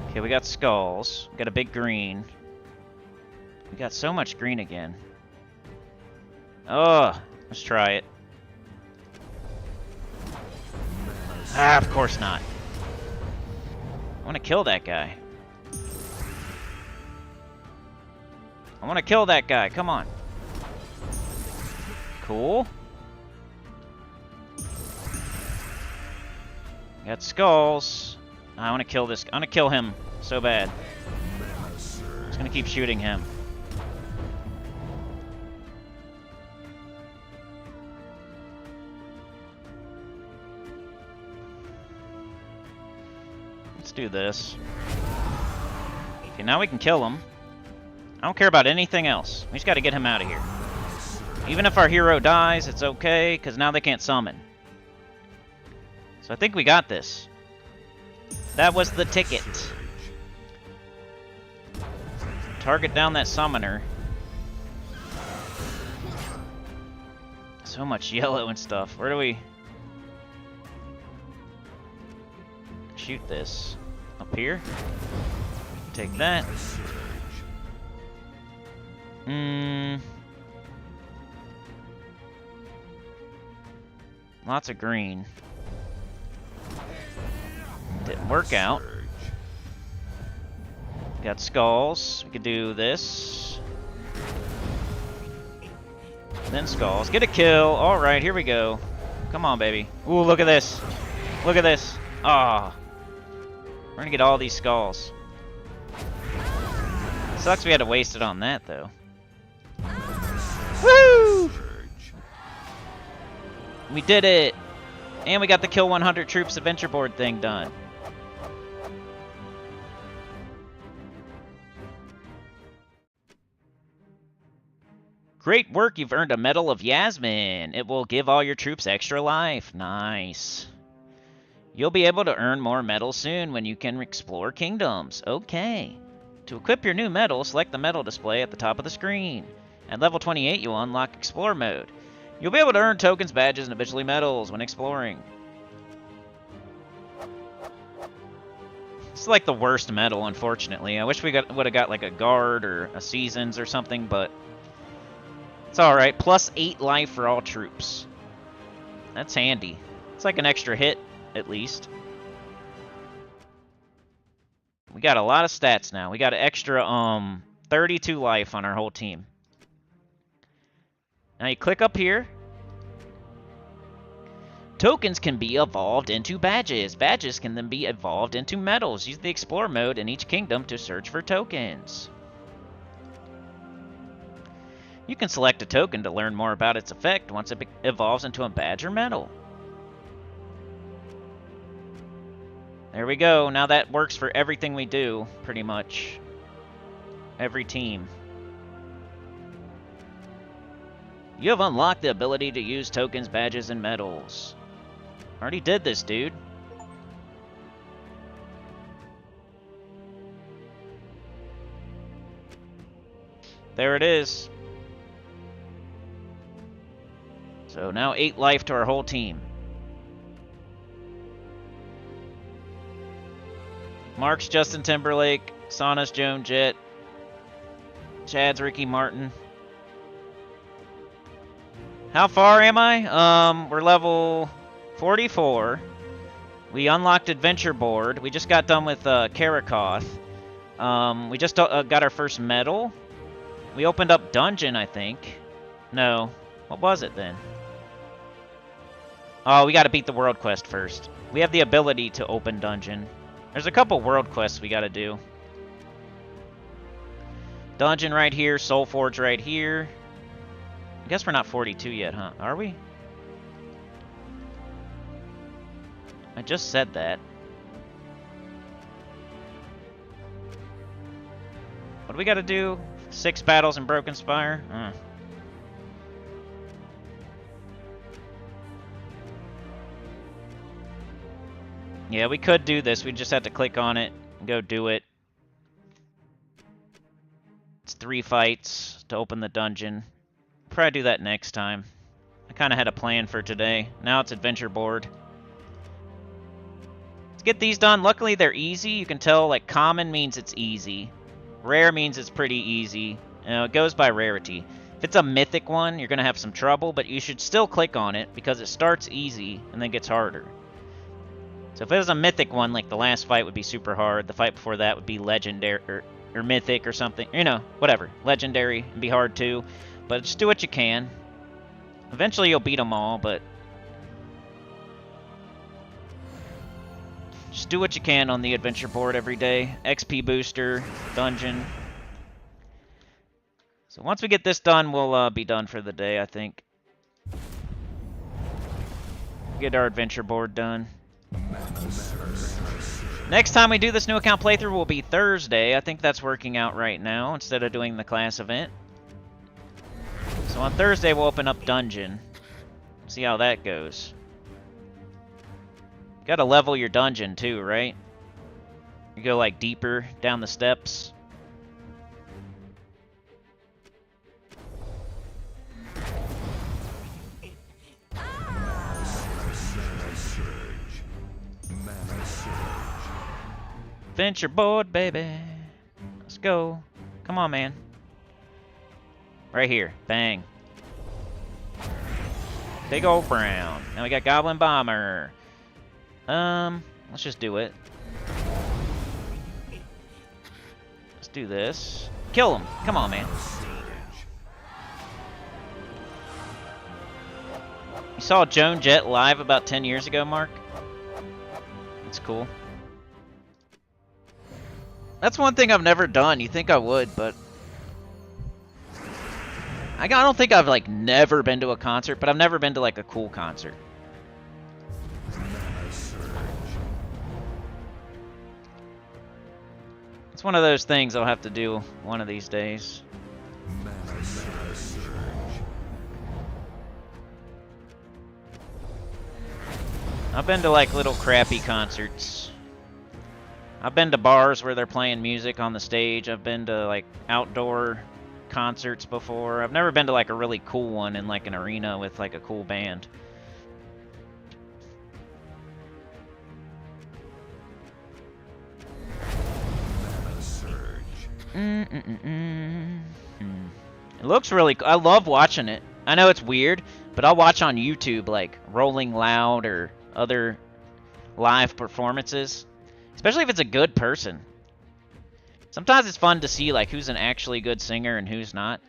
Okay, we got skulls. We got a big green. We got so much green again. Oh, let's try it. Ah, of course not. I want to kill that guy. I want to kill that guy. Come on. Cool. Got skulls. I want to kill this. I want to kill him so bad. Mana surge. I'm just gonna keep shooting him. Let's do this. Okay, now we can kill him. I don't care about anything else. We just gotta get him out of here. Even if our hero dies, it's okay, because now they can't summon. So I think we got this. That was the ticket. Target down that summoner. So much yellow and stuff. Where do we shoot this? Up here? Take that. Lots of green. Didn't work out. Got skulls. We could do this. Then skulls. Get a kill. Alright, here we go. Come on, baby. Ooh, look at this. Look at this. Ah. We're gonna get all these skulls. Sucks we had to waste it on that, though. Woo! We did it! And we got the kill 100 troops adventure board thing done. Great work, you've earned a Medal of Yasmin. It will give all your troops extra life. Nice. You'll be able to earn more medals soon when you can explore kingdoms. Okay. To equip your new medal, select the medal display at the top of the screen. At level 28, you'll unlock Explore mode. You'll be able to earn tokens, badges, and eventually medals when exploring. It's like the worst medal, unfortunately. I wish we would have got like a guard or a seasons or something, but it's alright. Plus 8 life for all troops. That's handy. It's like an extra hit, at least. We got a lot of stats now. We got an extra 32 life on our whole team. Now you click up here. Tokens can be evolved into badges. Badges can then be evolved into medals. Use the Explore mode in each kingdom to search for tokens. You can select a token to learn more about its effect once it evolves into a badge or medal. There we go. Now that works for everything we do, pretty much. Every team. You have unlocked the ability to use tokens, badges, and medals. Already did this, dude. There it is. So now 8 life to our whole team. Mark's Justin Timberlake, Sauna's Joan Jett, Chad's Ricky Martin. How far am I? We're level 44. We unlocked Adventure Board. We just got done with Karakoth. We just got our first medal. We opened up Dungeon, I think. No. What was it then? Oh, we gotta beat the World Quest first. We have the ability to open Dungeon. There's a couple World Quests we gotta do. Dungeon right here, Soul Forge right here. I guess we're not 42 yet, huh? Are we? I just said that. What do we gotta do? 6 battles in Broken Spire? Yeah, we could do this. We just have to click on it and go do it. It's 3 fights to open the dungeon. Probably do that next time. I kind of had a plan for today. Now it's Adventure Board. Let's get these done. Luckily, they're easy. You can tell, like, common means it's easy. Rare means it's pretty easy. You know, it goes by rarity. If it's a mythic one, you're going to have some trouble, but you should still click on it because it starts easy and then gets harder. So if it was a mythic one, like the last fight would be super hard. The fight before that would be legendary or mythic or something. You know, whatever. Legendary and be hard too. But just do what you can. Eventually you'll beat them all, but just do what you can on the adventure board every day. XP booster, dungeon. So once we get this done, we'll be done for the day, I think. Get our adventure board done. Next time we do this new account playthrough will be Thursday. I think that's working out right now instead of doing the class event. So on Thursday we'll open up Dungeon. See how that goes. Gotta level your dungeon too, right? You go like deeper down the steps. Adventure board, baby. Let's go. Come on, man. Right here. Bang. Big old brown. Now we got Goblin Bomber. Let's just do it. Let's do this. Kill him. Come on, man. You saw Joan Jett live about 10 years ago, Mark? That's cool. That's one thing I've never done. You think I would, but I don't think I've like never been to a concert, but I've never been to like a cool concert. It's one of those things I'll have to do one of these days. I've been to like little crappy concerts. I've been to bars where they're playing music on the stage. I've been to like outdoor concerts before. I've never been to like a really cool one in like an arena with like a cool band. It looks really cool. I love watching it. I know it's weird, but I'll watch on YouTube like Rolling Loud or other live performances. Especially if it's a good person. Sometimes it's fun to see like who's an actually good singer and who's not.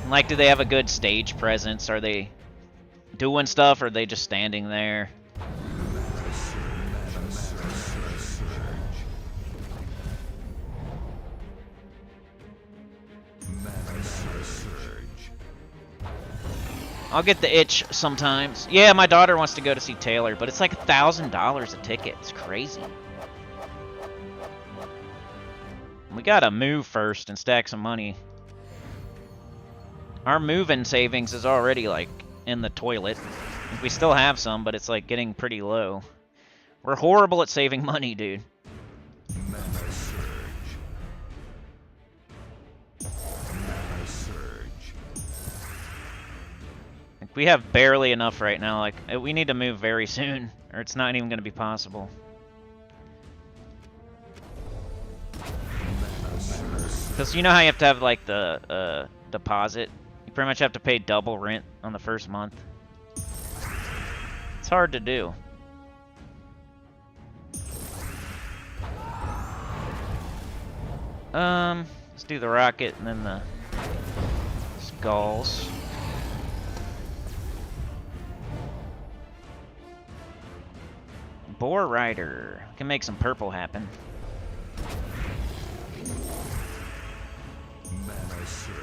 Like, do they have a good stage presence? Are they doing stuff or are they just standing there? I'll get the itch sometimes. Yeah, my daughter wants to go to see Taylor, but it's like $1,000 a ticket. It's crazy. We gotta move first and stack some money. Our move-in savings is already like in the toilet. We still have some, but it's like getting pretty low. We're horrible at saving money, dude. We have barely enough right now. Like, we need to move very soon, or it's not even going to be possible. Because you know how you have to have like the deposit. You pretty much have to pay double rent on the first month. It's hard to do. Let's do the rocket and then the skulls. Boar Rider. Can make some purple happen. Mana surge.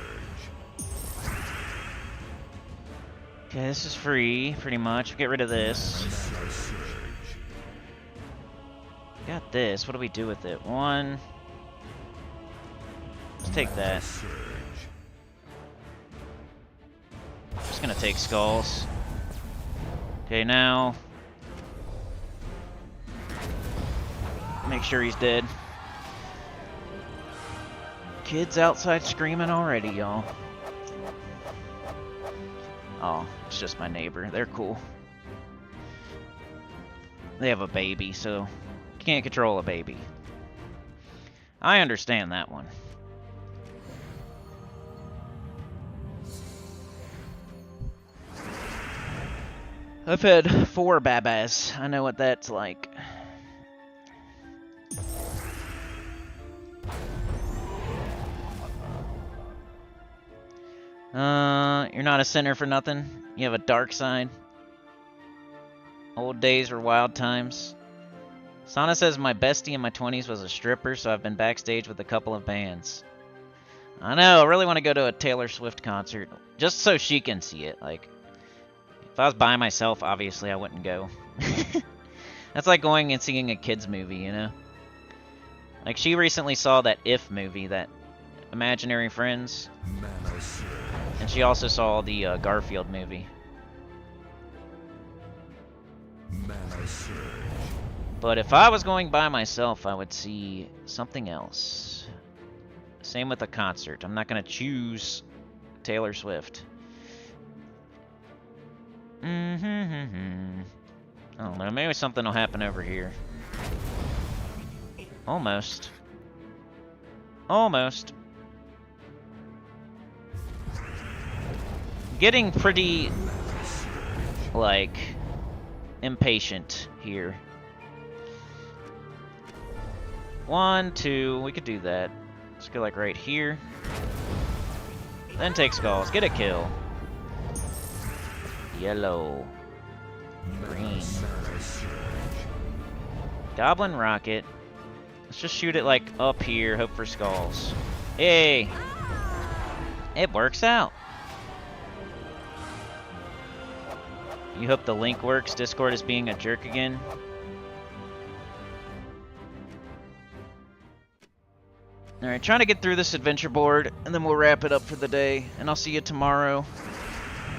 Okay, this is free, pretty much. Get rid of this. Mana surge. Got this. What do we do with it? One. Let's take that. Surge. Just gonna take skulls. Okay, now. Make sure he's dead. Kids outside screaming already, y'all. Oh, it's just my neighbor. They're cool. They have a baby, so you can't control a baby. I understand that one. I've had 4 babas. I know what that's like. You're not a sinner for nothing. You have a dark side. Old days were wild times. Sana says my bestie in my 20s was a stripper, so I've been backstage with a couple of bands. I know, I really want to go to a Taylor Swift concert, just so she can see it. Like, if I was by myself, obviously I wouldn't go. That's like going and seeing a kid's movie, you know? Like, she recently saw that If movie, that Imaginary Friends. Mana surge. And she also saw the Garfield movie. Mana surge. But if I was going by myself, I would see something else. Same with a concert. I'm not going to choose Taylor Swift. I don't know. Maybe something will happen over here. Almost. Almost. Getting pretty, like, impatient here. 1, 2, we could do that. Let's go like right here. Then take skulls. Get a kill. Yellow. Green. Mana surge. Goblin rocket. Let's just shoot it like up here, hope for skulls. Hey! It works out. You hope the link works. Discord is being a jerk again. Alright, trying to get through this adventure board, and then we'll wrap it up for the day, and I'll see you tomorrow.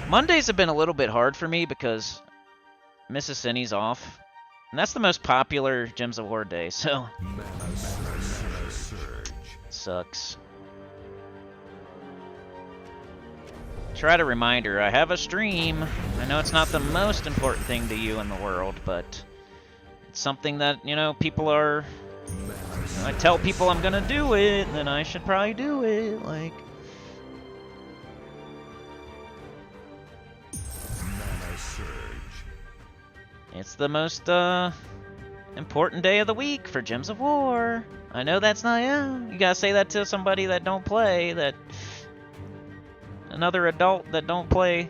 Mondays have been a little bit hard for me because Mrs. Cindy's off. And that's the most popular Gems of War day, so Mana surge. sucks. Try to remind her, I have a stream. I know it's not the most important thing to you in the world, but it's something that, you know, people are... I tell people I'm gonna do it, then I should probably do it, like... Mana surge. It's the most, important day of the week for Gems of War. I know that's not, you gotta say that to somebody that don't play, that... Another adult that don't play.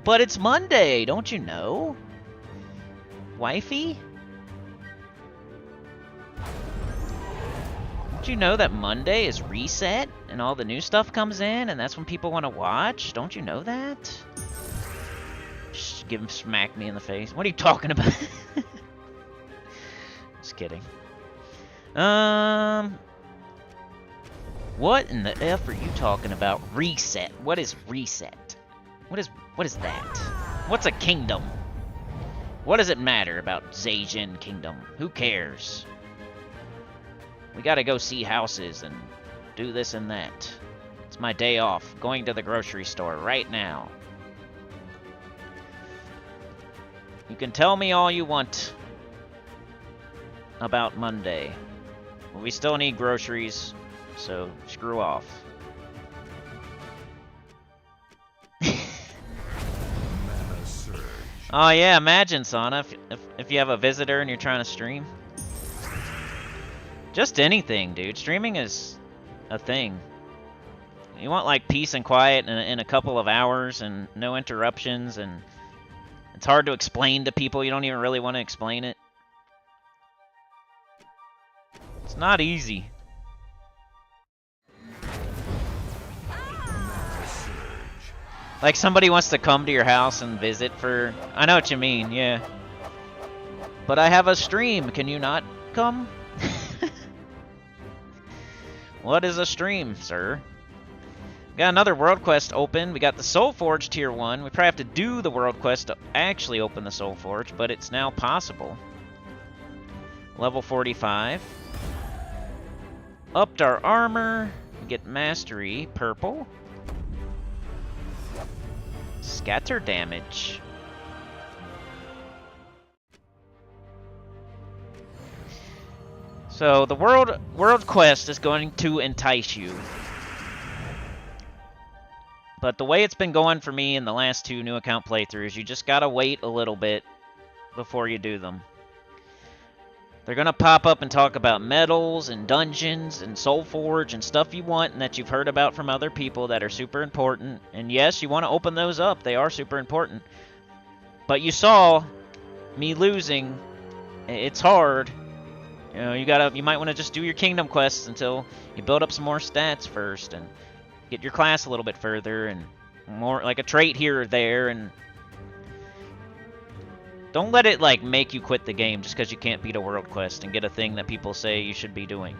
But it's Monday, don't you know? Wifey? Don't you know that Monday is reset and all the new stuff comes in and that's when people want to watch? Don't you know that? Just give him smack me in the face. What are you talking about? Just kidding. What in the F are you talking about? Reset. What is reset? What is that? What's a kingdom? What does it matter about Zajan Kingdom? Who cares? We gotta go see houses and do this and that. It's my day off. Going to the grocery store right now. You can tell me all you want about Monday. But we still need groceries. So, screw off. Oh yeah, imagine, Sana, if you have a visitor and you're trying to stream. Just anything, dude. Streaming is a thing. You want like peace and quiet in a couple of hours and no interruptions, and it's hard to explain to people. You don't even really want to explain it. It's not easy. Like somebody wants to come to your house and visit for... I know what you mean, yeah. But I have a stream. Can you not come? What is a stream, sir? Got another world quest open. We got the Soul Forge tier 1. We probably have to do the world quest to actually open the Soul Forge, but it's now possible. Level 45. Upped our armor. We get mastery, purple. Scatter damage. So the world quest is going to entice you. But the way it's been going for me in the last 2 new account playthroughs, you just gotta wait a little bit before you do them. They're gonna pop up and talk about medals and dungeons and Soul Forge and stuff you want and that you've heard about from other people that are super important. And yes, you want to open those up. They are super important. But you saw me losing. It's hard. You know, you might want to just do your kingdom quests until you build up some more stats first and get your class a little bit further and more like a trait here or there, and don't let it like make you quit the game just because you can't beat a world quest and get a thing that people say you should be doing.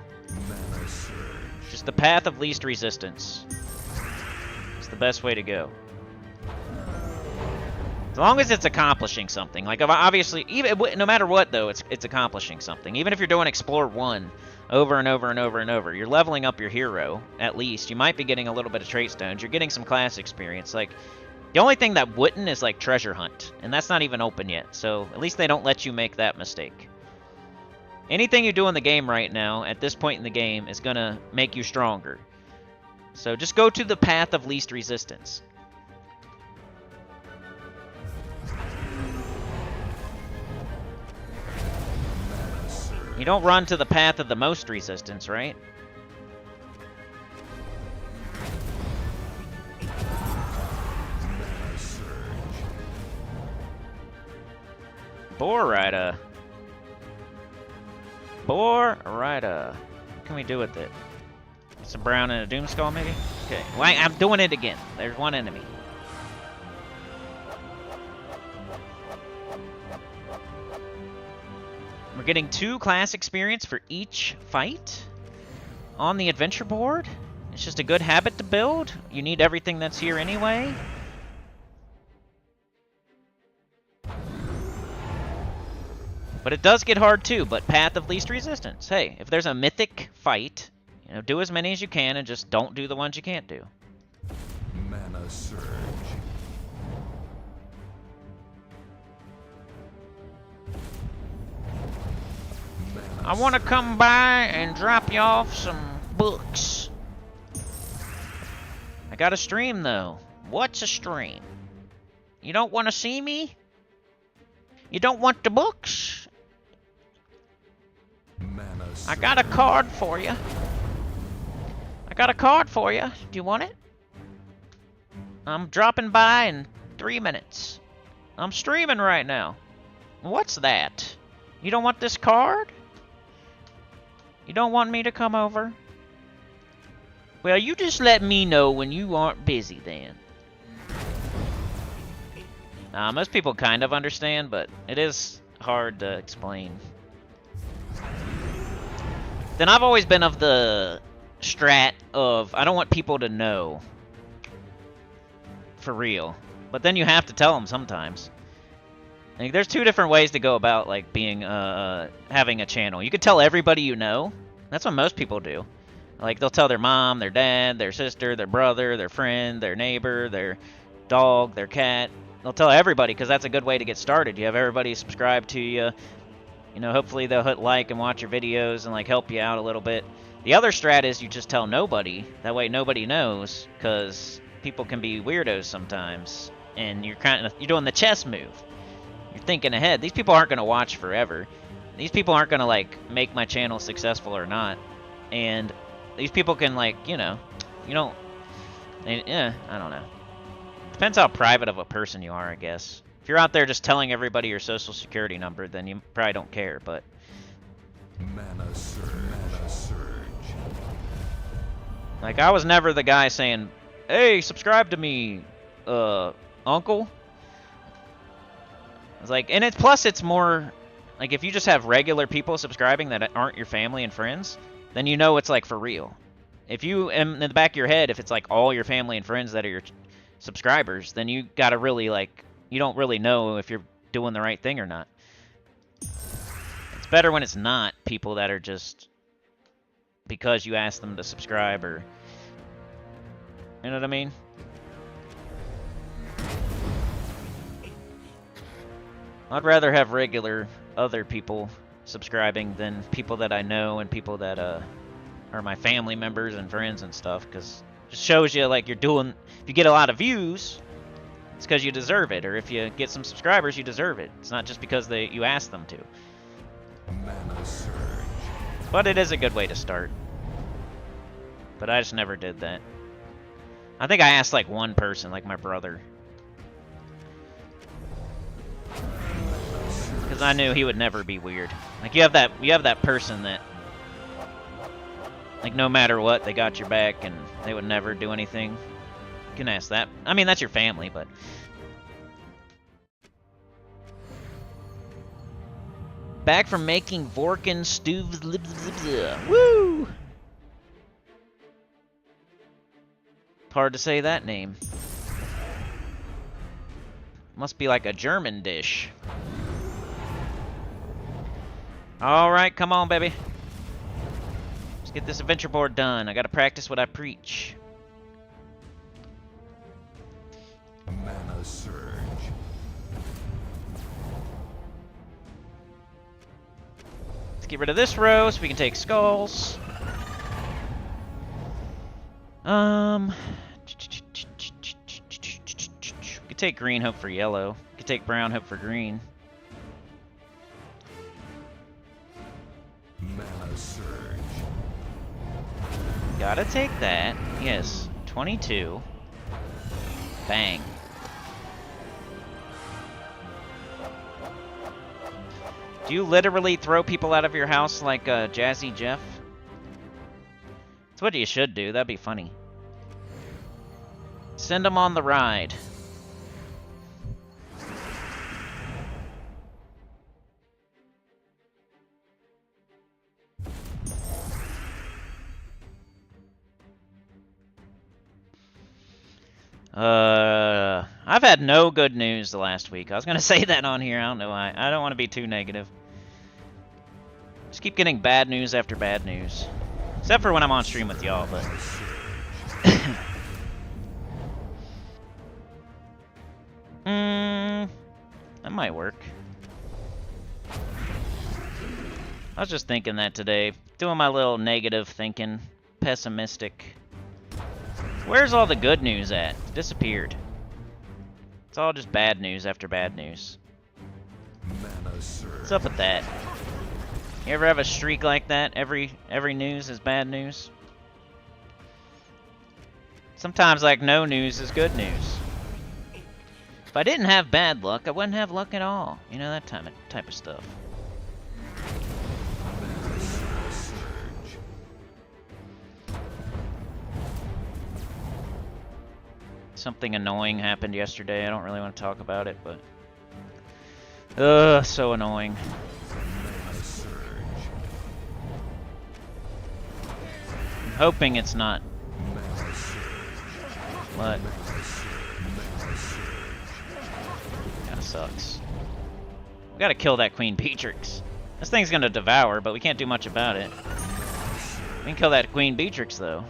Just the path of least resistance. It's the best way to go. As long as it's accomplishing something. Like, obviously, even no matter what, though, it's accomplishing something. Even if you're doing Explore 1 over and over and over and over, you're leveling up your hero, at least. You might be getting a little bit of trait stones. You're getting some class experience. Like, the only thing that wouldn't is, like, treasure hunt. And that's not even open yet. So, at least they don't let you make that mistake. Anything you do in the game right now, at this point in the game, is going to make you stronger. So, just go to the path of least resistance. You don't run to the path of the most resistance, right? Borita. Borita. What can we do with it? Some brown and a doom skull, maybe? Okay. Well, I'm doing it again. There's one enemy. We're getting 2 class experience for each fight on the adventure board. It's just a good habit to build. You need everything that's here anyway. But it does get hard too, but path of least resistance. Hey, if there's a mythic fight, you know, do as many as you can and just don't do the ones you can't do. Mana surge. I want to come by and drop you off some books. I got a stream, though. What's a stream? You don't want to see me? You don't want the books? I got a card for you. I got a card for you. Do you want it? I'm dropping by in 3 minutes. I'm streaming right now. What's that? You don't want this card? You don't want me to come over? Well, you just let me know when you aren't busy then. Most people kind of understand, but it is hard to explain. Then I've always been of the strat of, I don't want people to know. For real. But then you have to tell them sometimes. Like, there's 2 different ways to go about, like, being, having a channel. You could tell everybody you know. That's what most people do. Like, they'll tell their mom, their dad, their sister, their brother, their friend, their neighbor, their dog, their cat. They'll tell everybody, because that's a good way to get started. You have everybody subscribe to you. You know, hopefully they'll hit like and watch your videos and, like, help you out a little bit. The other strat is you just tell nobody. That way nobody knows, because people can be weirdos sometimes. And you're doing the chess move. You're thinking ahead. These people aren't gonna watch forever. These people aren't gonna like make my channel successful or not. And these people can like, you know, you don't. I don't know. Depends how private of a person you are, I guess. If you're out there just telling everybody your social security number, then you probably don't care. But Mana surge. Mana surge. like, I was never the guy saying, "Hey, subscribe to me, uncle." It's like, and it's plus it's more like if you just have regular people subscribing that aren't your family and friends, then you know it's like for real. If you in the back of your head, if it's like all your family and friends that are your subscribers, then you gotta really like, you don't really know if you're doing the right thing or not. It's better when it's not people that are just because you asked them to subscribe, or you know what I mean? I'd rather have regular other people subscribing than people that I know and people that are my family members and friends and stuff, because it just shows you like you're doing. If you get a lot of views, it's because you deserve it, or if you get some subscribers, you deserve it. It's not just because you asked them to. Mana surge. But it is a good way to start. But I just never did that. I think I asked like one person, like my brother, because I knew he would never be weird. Like you have that person that, like, no matter what, they got your back and they would never do anything. You can ask that. I mean, that's your family, but back from making Vorkin stews. Woo! Hard to say that name. Must be like a German dish. Alright, come on, baby. Let's get this adventure board done. I gotta practice what I preach. Mana surge. Let's get rid of this row so we can take skulls. We could take green, hope for yellow. We could take brown, hope for green. Mana surge. Gotta take that. Yes, 22. Bang. Do you literally throw people out of your house like Jazzy Jeff? That's what you should do. That'd be funny. Send them on the ride. I've had no good news the last week. I was gonna say that on here. I don't know why. I don't want to be too negative. Just keep getting bad news after bad news. Except for when I'm on stream with y'all, but... that might work. I was just thinking that today. Doing my little negative thinking. Pessimistic. Where's all the good news at? It's disappeared. It's all just bad news after bad news. Mana surge. What's up with that? You ever have a streak like that? Every news is bad news? Sometimes, like, no news is good news. If I didn't have bad luck, I wouldn't have luck at all. You know, that type of stuff. Mana surge. Something annoying happened yesterday. I don't really want to talk about it, but... Ugh, so annoying. Mana surge. I'm hoping it's not, Mana surge. but... Mana surge. Kinda sucks. We gotta kill that Queen Beatrix. This thing's gonna devour, but we can't do much about it. We can kill that Queen Beatrix, though.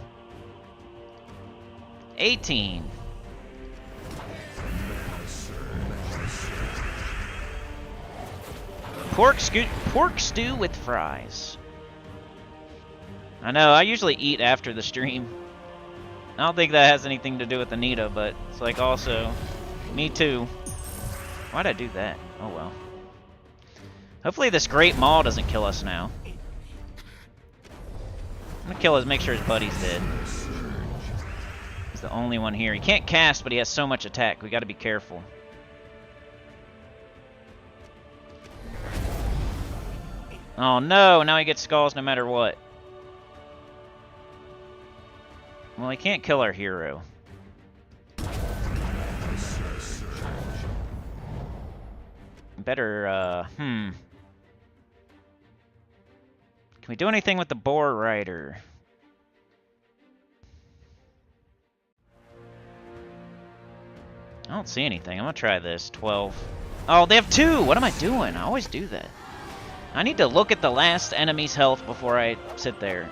18. Mana surge. Mana surge. Pork stew with fries. I know, I usually eat after the stream. I don't think that has anything to do with Anita, but it's like also, me too. Why'd I do that? Oh well. Hopefully this Great Maul doesn't kill us now. I'm gonna kill his, make sure his buddy's dead. He's the only one here. He can't cast, but he has so much attack. We gotta be careful. Oh no, now he gets skulls no matter what. Well, he can't kill our hero. Better, Can we do anything with the Boar Rider? I don't see anything. I'm gonna try this. 12. Oh, they have 2! What am I doing? I always do that. I need to look at the last enemy's health before I sit there.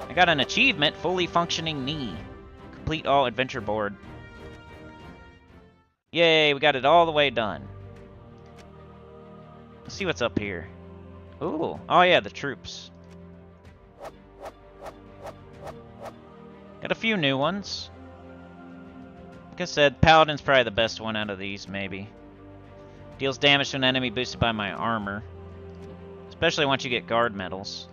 I got an achievement, fully functioning knee. Complete all adventure board. Yay, we got it all the way done. Let's see what's up here. Ooh, oh yeah, the troops. Got a few new ones. Like I said, Paladin's probably the best one out of these, maybe. Deals damage to an enemy boosted by my armor. Especially once you get guard medals.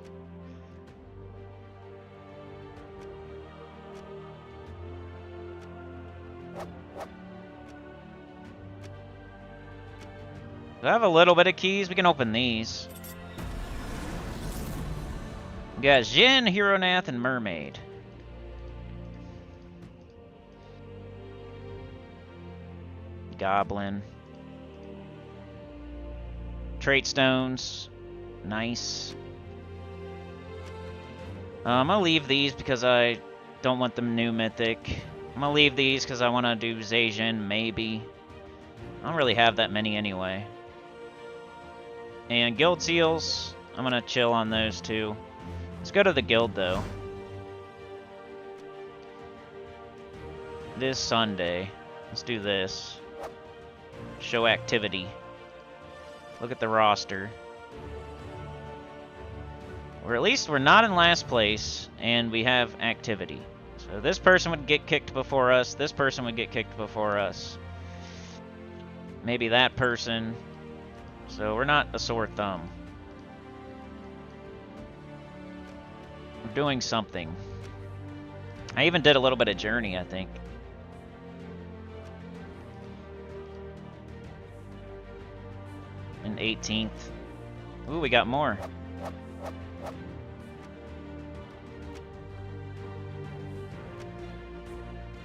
Do I have a little bit of keys? We can open these. We got Jin, Hero Nath, and Mermaid. Goblin. Trait stones. Nice. I'm gonna leave these because I don't want them new mythic. I'm gonna leave these because I want to do Zhejian, maybe. I don't really have that many anyway. And guild seals, I'm gonna chill on those too. Let's go to the guild though. It is Sunday. Let's do this. Show activity. Look at the roster. Or at least we're not in last place, and we have activity. So this person would get kicked before us, this person would get kicked before us. Maybe that person. So we're not a sore thumb. We're doing something. I even did a little bit of journey, I think. And 18th. Ooh, we got more.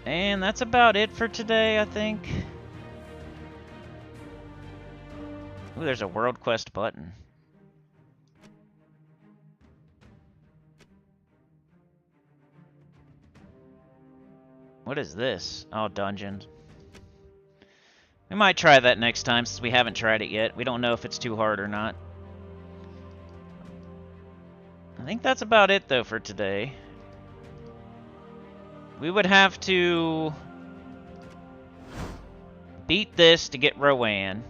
And that's about it for today, I think. Ooh, there's a World Quest button. What is this? Oh, dungeons. We might try that next time since we haven't tried it yet. We don't know if it's too hard or not. I think that's about it though for today. We would have to beat this to get Rowan,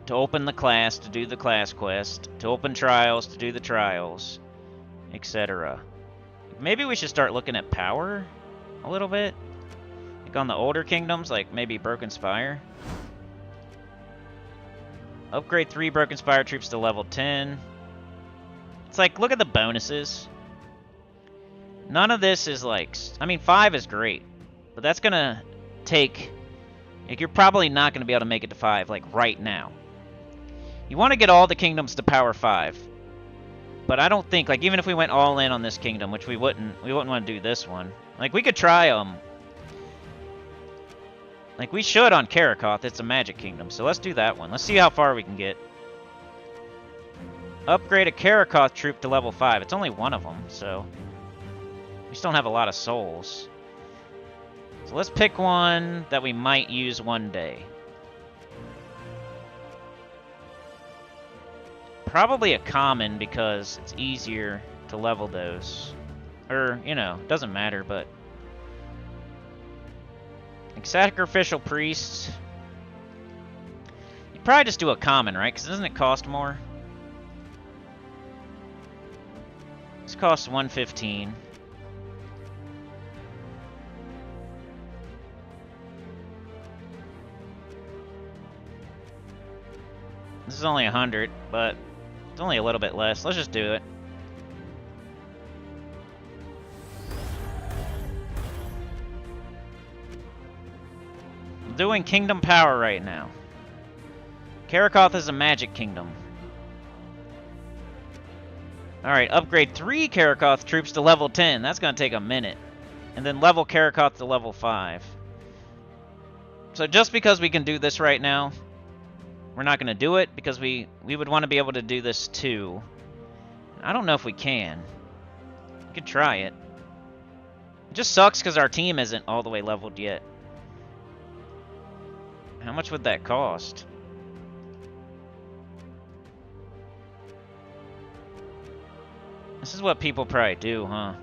to open the class, to do the class quest, to open trials, to do the trials, etc. Maybe we should start looking at power a little bit. Like on the older kingdoms, like maybe Broken Spire. Upgrade 3 Broken Spire troops to level 10. It's like, look at the bonuses. None of this is like... I mean, 5 is great. But that's gonna take... Like, you're probably not gonna be able to make it to 5, like, right now. You want to get all the kingdoms to power 5. But I don't think, like, even if we went all in on this kingdom, which we wouldn't want to do this one. Like, we could try, like, we should on Karakoth. It's a magic kingdom, so let's do that one. Let's see how far we can get. Upgrade a Karakoth troop to level 5. It's only one of them, so... We just don't have a lot of souls. So let's pick one that we might use one day. Probably a common, because it's easier to level those. Or, you know, it doesn't matter, but... Like sacrificial priests. You'd probably just do a common, right? Because doesn't it cost more? This costs 115. This is only 100, but it's only a little bit less. Let's just do it. I'm doing Kingdom Power right now. Karakoth is a magic kingdom. Alright, upgrade 3 Karakoth troops to level 10. That's going to take a minute. And then level Karakoth to level 5. So just because we can do this right now, we're not going to do it because we would want to be able to do this too. I don't know if we can. We could try it. It just sucks because our team isn't all the way leveled yet. How much would that cost? This is what people probably do, huh?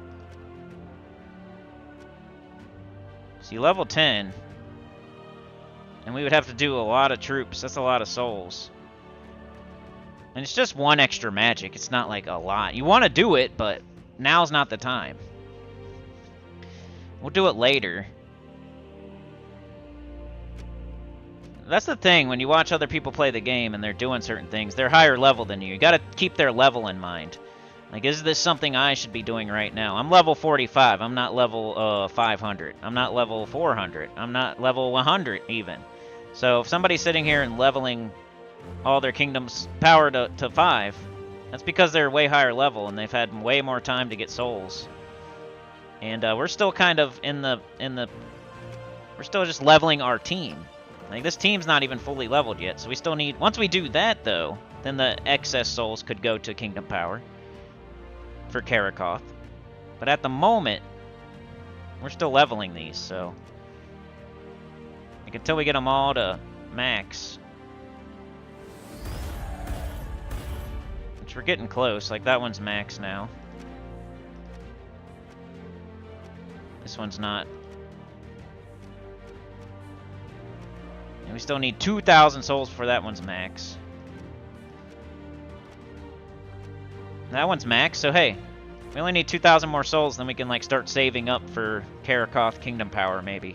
See, level 10. And we would have to do a lot of troops. That's a lot of souls. And it's just one extra magic. It's not like a lot. You want to do it, but now's not the time. We'll do it later. That's the thing, when you watch other people play the game and they're doing certain things, they're higher level than you. You gotta keep their level in mind. Like, is this something I should be doing right now? I'm level 45. I'm not level 500. I'm not level 400. I'm not level 100 even. So if somebody's sitting here and leveling all their kingdom's power to 5, that's because they're way higher level and they've had way more time to get souls. And we're still kind of we're still just leveling our team. Like, this team's not even fully leveled yet, so we still need... Once we do that, though, then the excess souls could go to Kingdom Power for Karakoth. But at the moment, we're still leveling these, so... Like, until we get them all to max. Which we're getting close. Like, that one's max now. This one's not. And we still need 2,000 souls before that one's max. That one's max, so hey, we only need 2,000 more souls, then we can like start saving up for Karakoth Kingdom Power, maybe.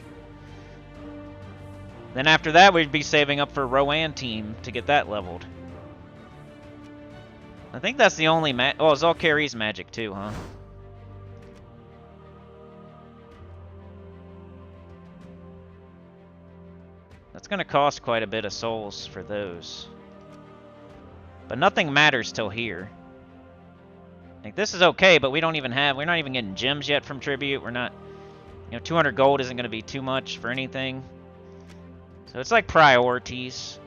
Then after that, we'd be saving up for Rowan team to get that leveled. I think that's the only oh, Zalkari's magic too, huh? That's going to cost quite a bit of souls for those. But nothing matters till here. Like, this is okay, but we're not even getting gems yet from Tribute. We're not, 200 gold isn't going to be too much for anything. So it's like priorities.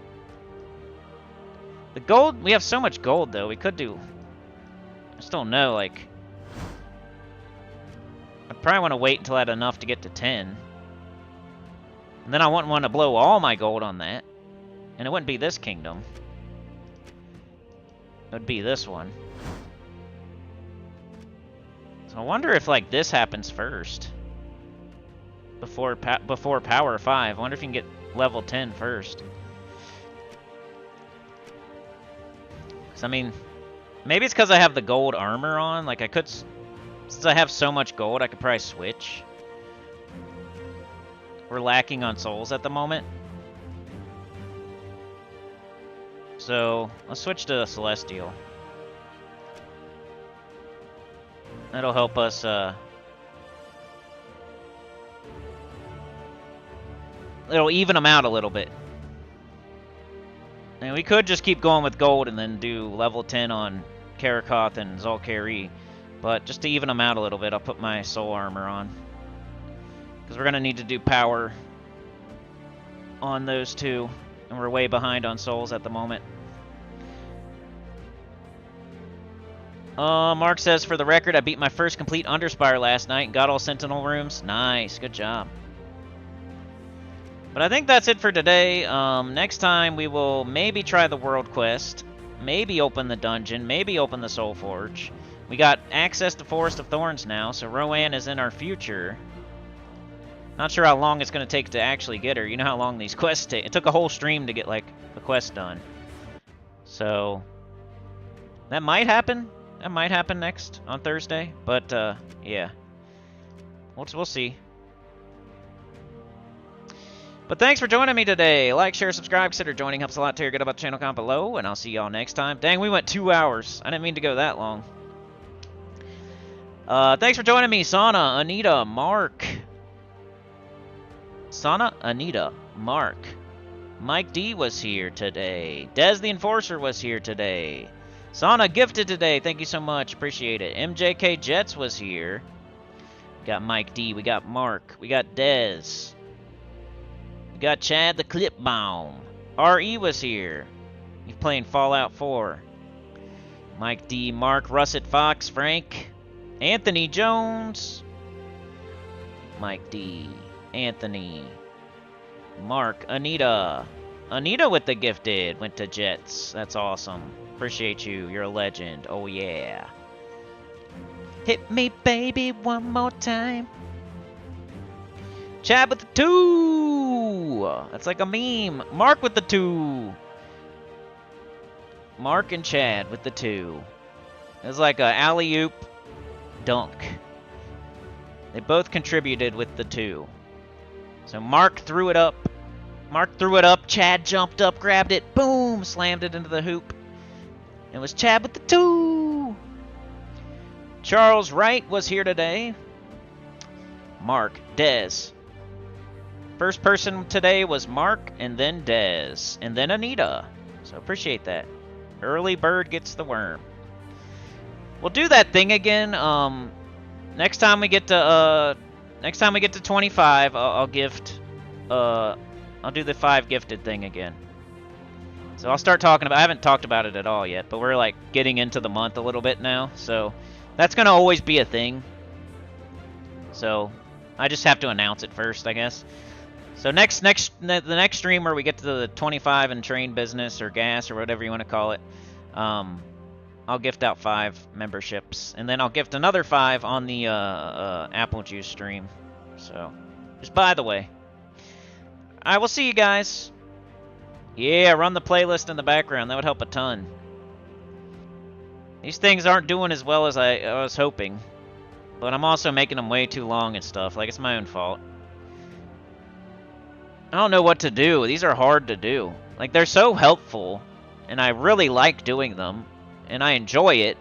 The gold, we have so much gold though, we could do, I just don't know, like, I probably want to wait until I had enough to get to 10. And then I wouldn't want to blow all my gold on that. And it wouldn't be this kingdom. It would be this one. So I wonder if, like, this happens first. Before Power 5. I wonder if you can get level 10 first. Because, I mean, maybe it's because I have the gold armor on. Like, I could... Since I have so much gold, I could probably switch. We're lacking on souls at the moment. So, let's switch to Celestial. That'll help us, it'll even them out a little bit. And we could just keep going with gold and then do level 10 on Karakoth and Zalkari. But just to even them out a little bit, I'll put my soul armor on. Because we're going to need to do power on those two. And we're way behind on souls at the moment. Mark says, for the record, I beat my first complete Underspire last night and got all Sentinel rooms. Nice, good job. But I think that's it for today. Next time we will maybe try the World Quest. Maybe open the dungeon. Maybe open the Soul Forge. We got access to Forest of Thorns now, so Rowan is in our future. Not sure how long it's going to take to actually get her. You know how long these quests take. It took a whole stream to get, like, a quest done. So, that might happen. That might happen next on Thursday. But, yeah. We'll see. But thanks for joining me today. Like, share, subscribe, consider joining. Helps a lot. Tell your good about the channel, comment below, and I'll see y'all next time. Dang, we went 2 hours. I didn't mean to go that long. Thanks for joining me, Sana, Anita, Mark. Sana, Anita, Mark. Mike D was here today. Dez the Enforcer was here today. Sana gifted today. Thank you so much. Appreciate it. MJK Jets was here. We got Mike D. We got Mark. We got Dez. We got Chad the Clipbaum. RE was here. He's playing Fallout 4. Mike D. Mark. Russet Fox. Frank. Anthony Jones. Mike D. Anthony. Mark. Anita. Anita with the gifted. Went to Jets. That's awesome. Appreciate you. You're a legend. Oh, yeah. Hit me, baby, one more time. Chad with the 2. That's like a meme. Mark with the 2. Mark and Chad with the 2. It's like a alley-oop dunk. They both contributed with the 2. So Mark threw it up. Mark threw it up. Chad jumped up, grabbed it. Boom! Slammed it into the hoop. It was Chad with the 2. Charles Wright was here today. Mark. Dez. First person today was Mark, and then Dez, and then Anita. So appreciate that. Early bird gets the worm. We'll do that thing again. Next time we get to 25, I'll gift. I'll do the 5 gifted thing again. So I'll start talking about. I haven't talked about it at all yet, but we're like getting into the month a little bit now. So that's gonna always be a thing. So I just have to announce it first, I guess. So the next stream where we get to the 25 and train business or gas or whatever you want to call it, I'll gift out 5 memberships, and then I'll gift another 5 on the apple juice stream. So just by the way, I will see you guys. Yeah, run the playlist in the background. That would help a ton. These things aren't doing as well as I was hoping, but I'm also making them way too long and stuff. Like, it's my own fault. I don't know what to do. These are hard to do. Like, they're so helpful, and I really like doing them, and I enjoy it.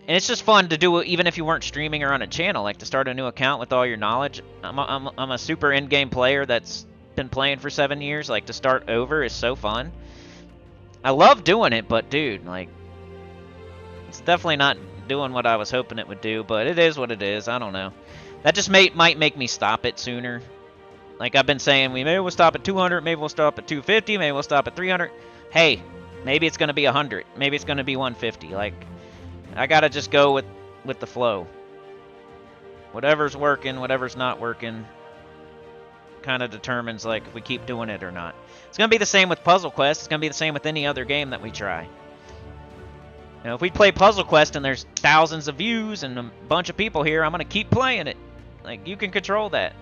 And it's just fun to do even if you weren't streaming or on a channel, like to start a new account with all your knowledge. I'm a super in-game player that's been playing for 7 years. Like, to start over is so fun. I love doing it, but dude, like, it's definitely not doing what I was hoping it would do, but it is what it is. I don't know. That just might make me stop it sooner. Like I've been saying, maybe we'll stop at 200, maybe we'll stop at 250, maybe we'll stop at 300. Hey, maybe it's going to be 100. Maybe it's going to be 150. Like, I got to just go with the flow. Whatever's working, whatever's not working kind of determines, like, if we keep doing it or not. It's going to be the same with Puzzle Quest. It's going to be the same with any other game that we try. You know, if we play Puzzle Quest and there's thousands of views and a bunch of people here, I'm going to keep playing it. Like, you can control that.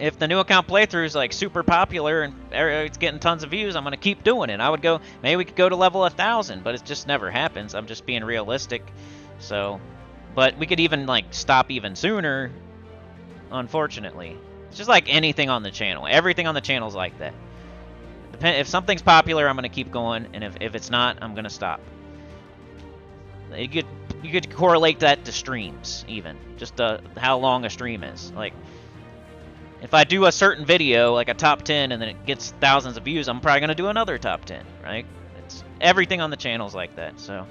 If the new account playthrough is like super popular and it's getting tons of views, I'm going to keep doing it. I would go, maybe we could go to level 1,000, but it just never happens. I'm just being realistic. So, but we could even like stop even sooner, unfortunately. It's just like anything on the channel. Everything on the channel is like that. If something's popular, I'm going to keep going, and if it's not, I'm going to stop. You could correlate that to streams, even. Just how long a stream is. Like, if I do a certain video, like a top 10, and then it gets thousands of views, I'm probably going to do another top 10, right? It's everything on the channel is like that, so.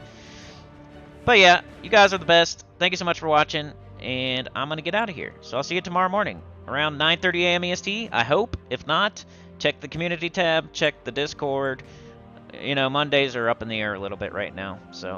But yeah, you guys are the best. Thank you so much for watching, and I'm going to get out of here. So I'll see you tomorrow morning, around 9:30 a.m. EST, I hope. If not, check the community tab, check the Discord. You know, Mondays are up in the air a little bit right now, so.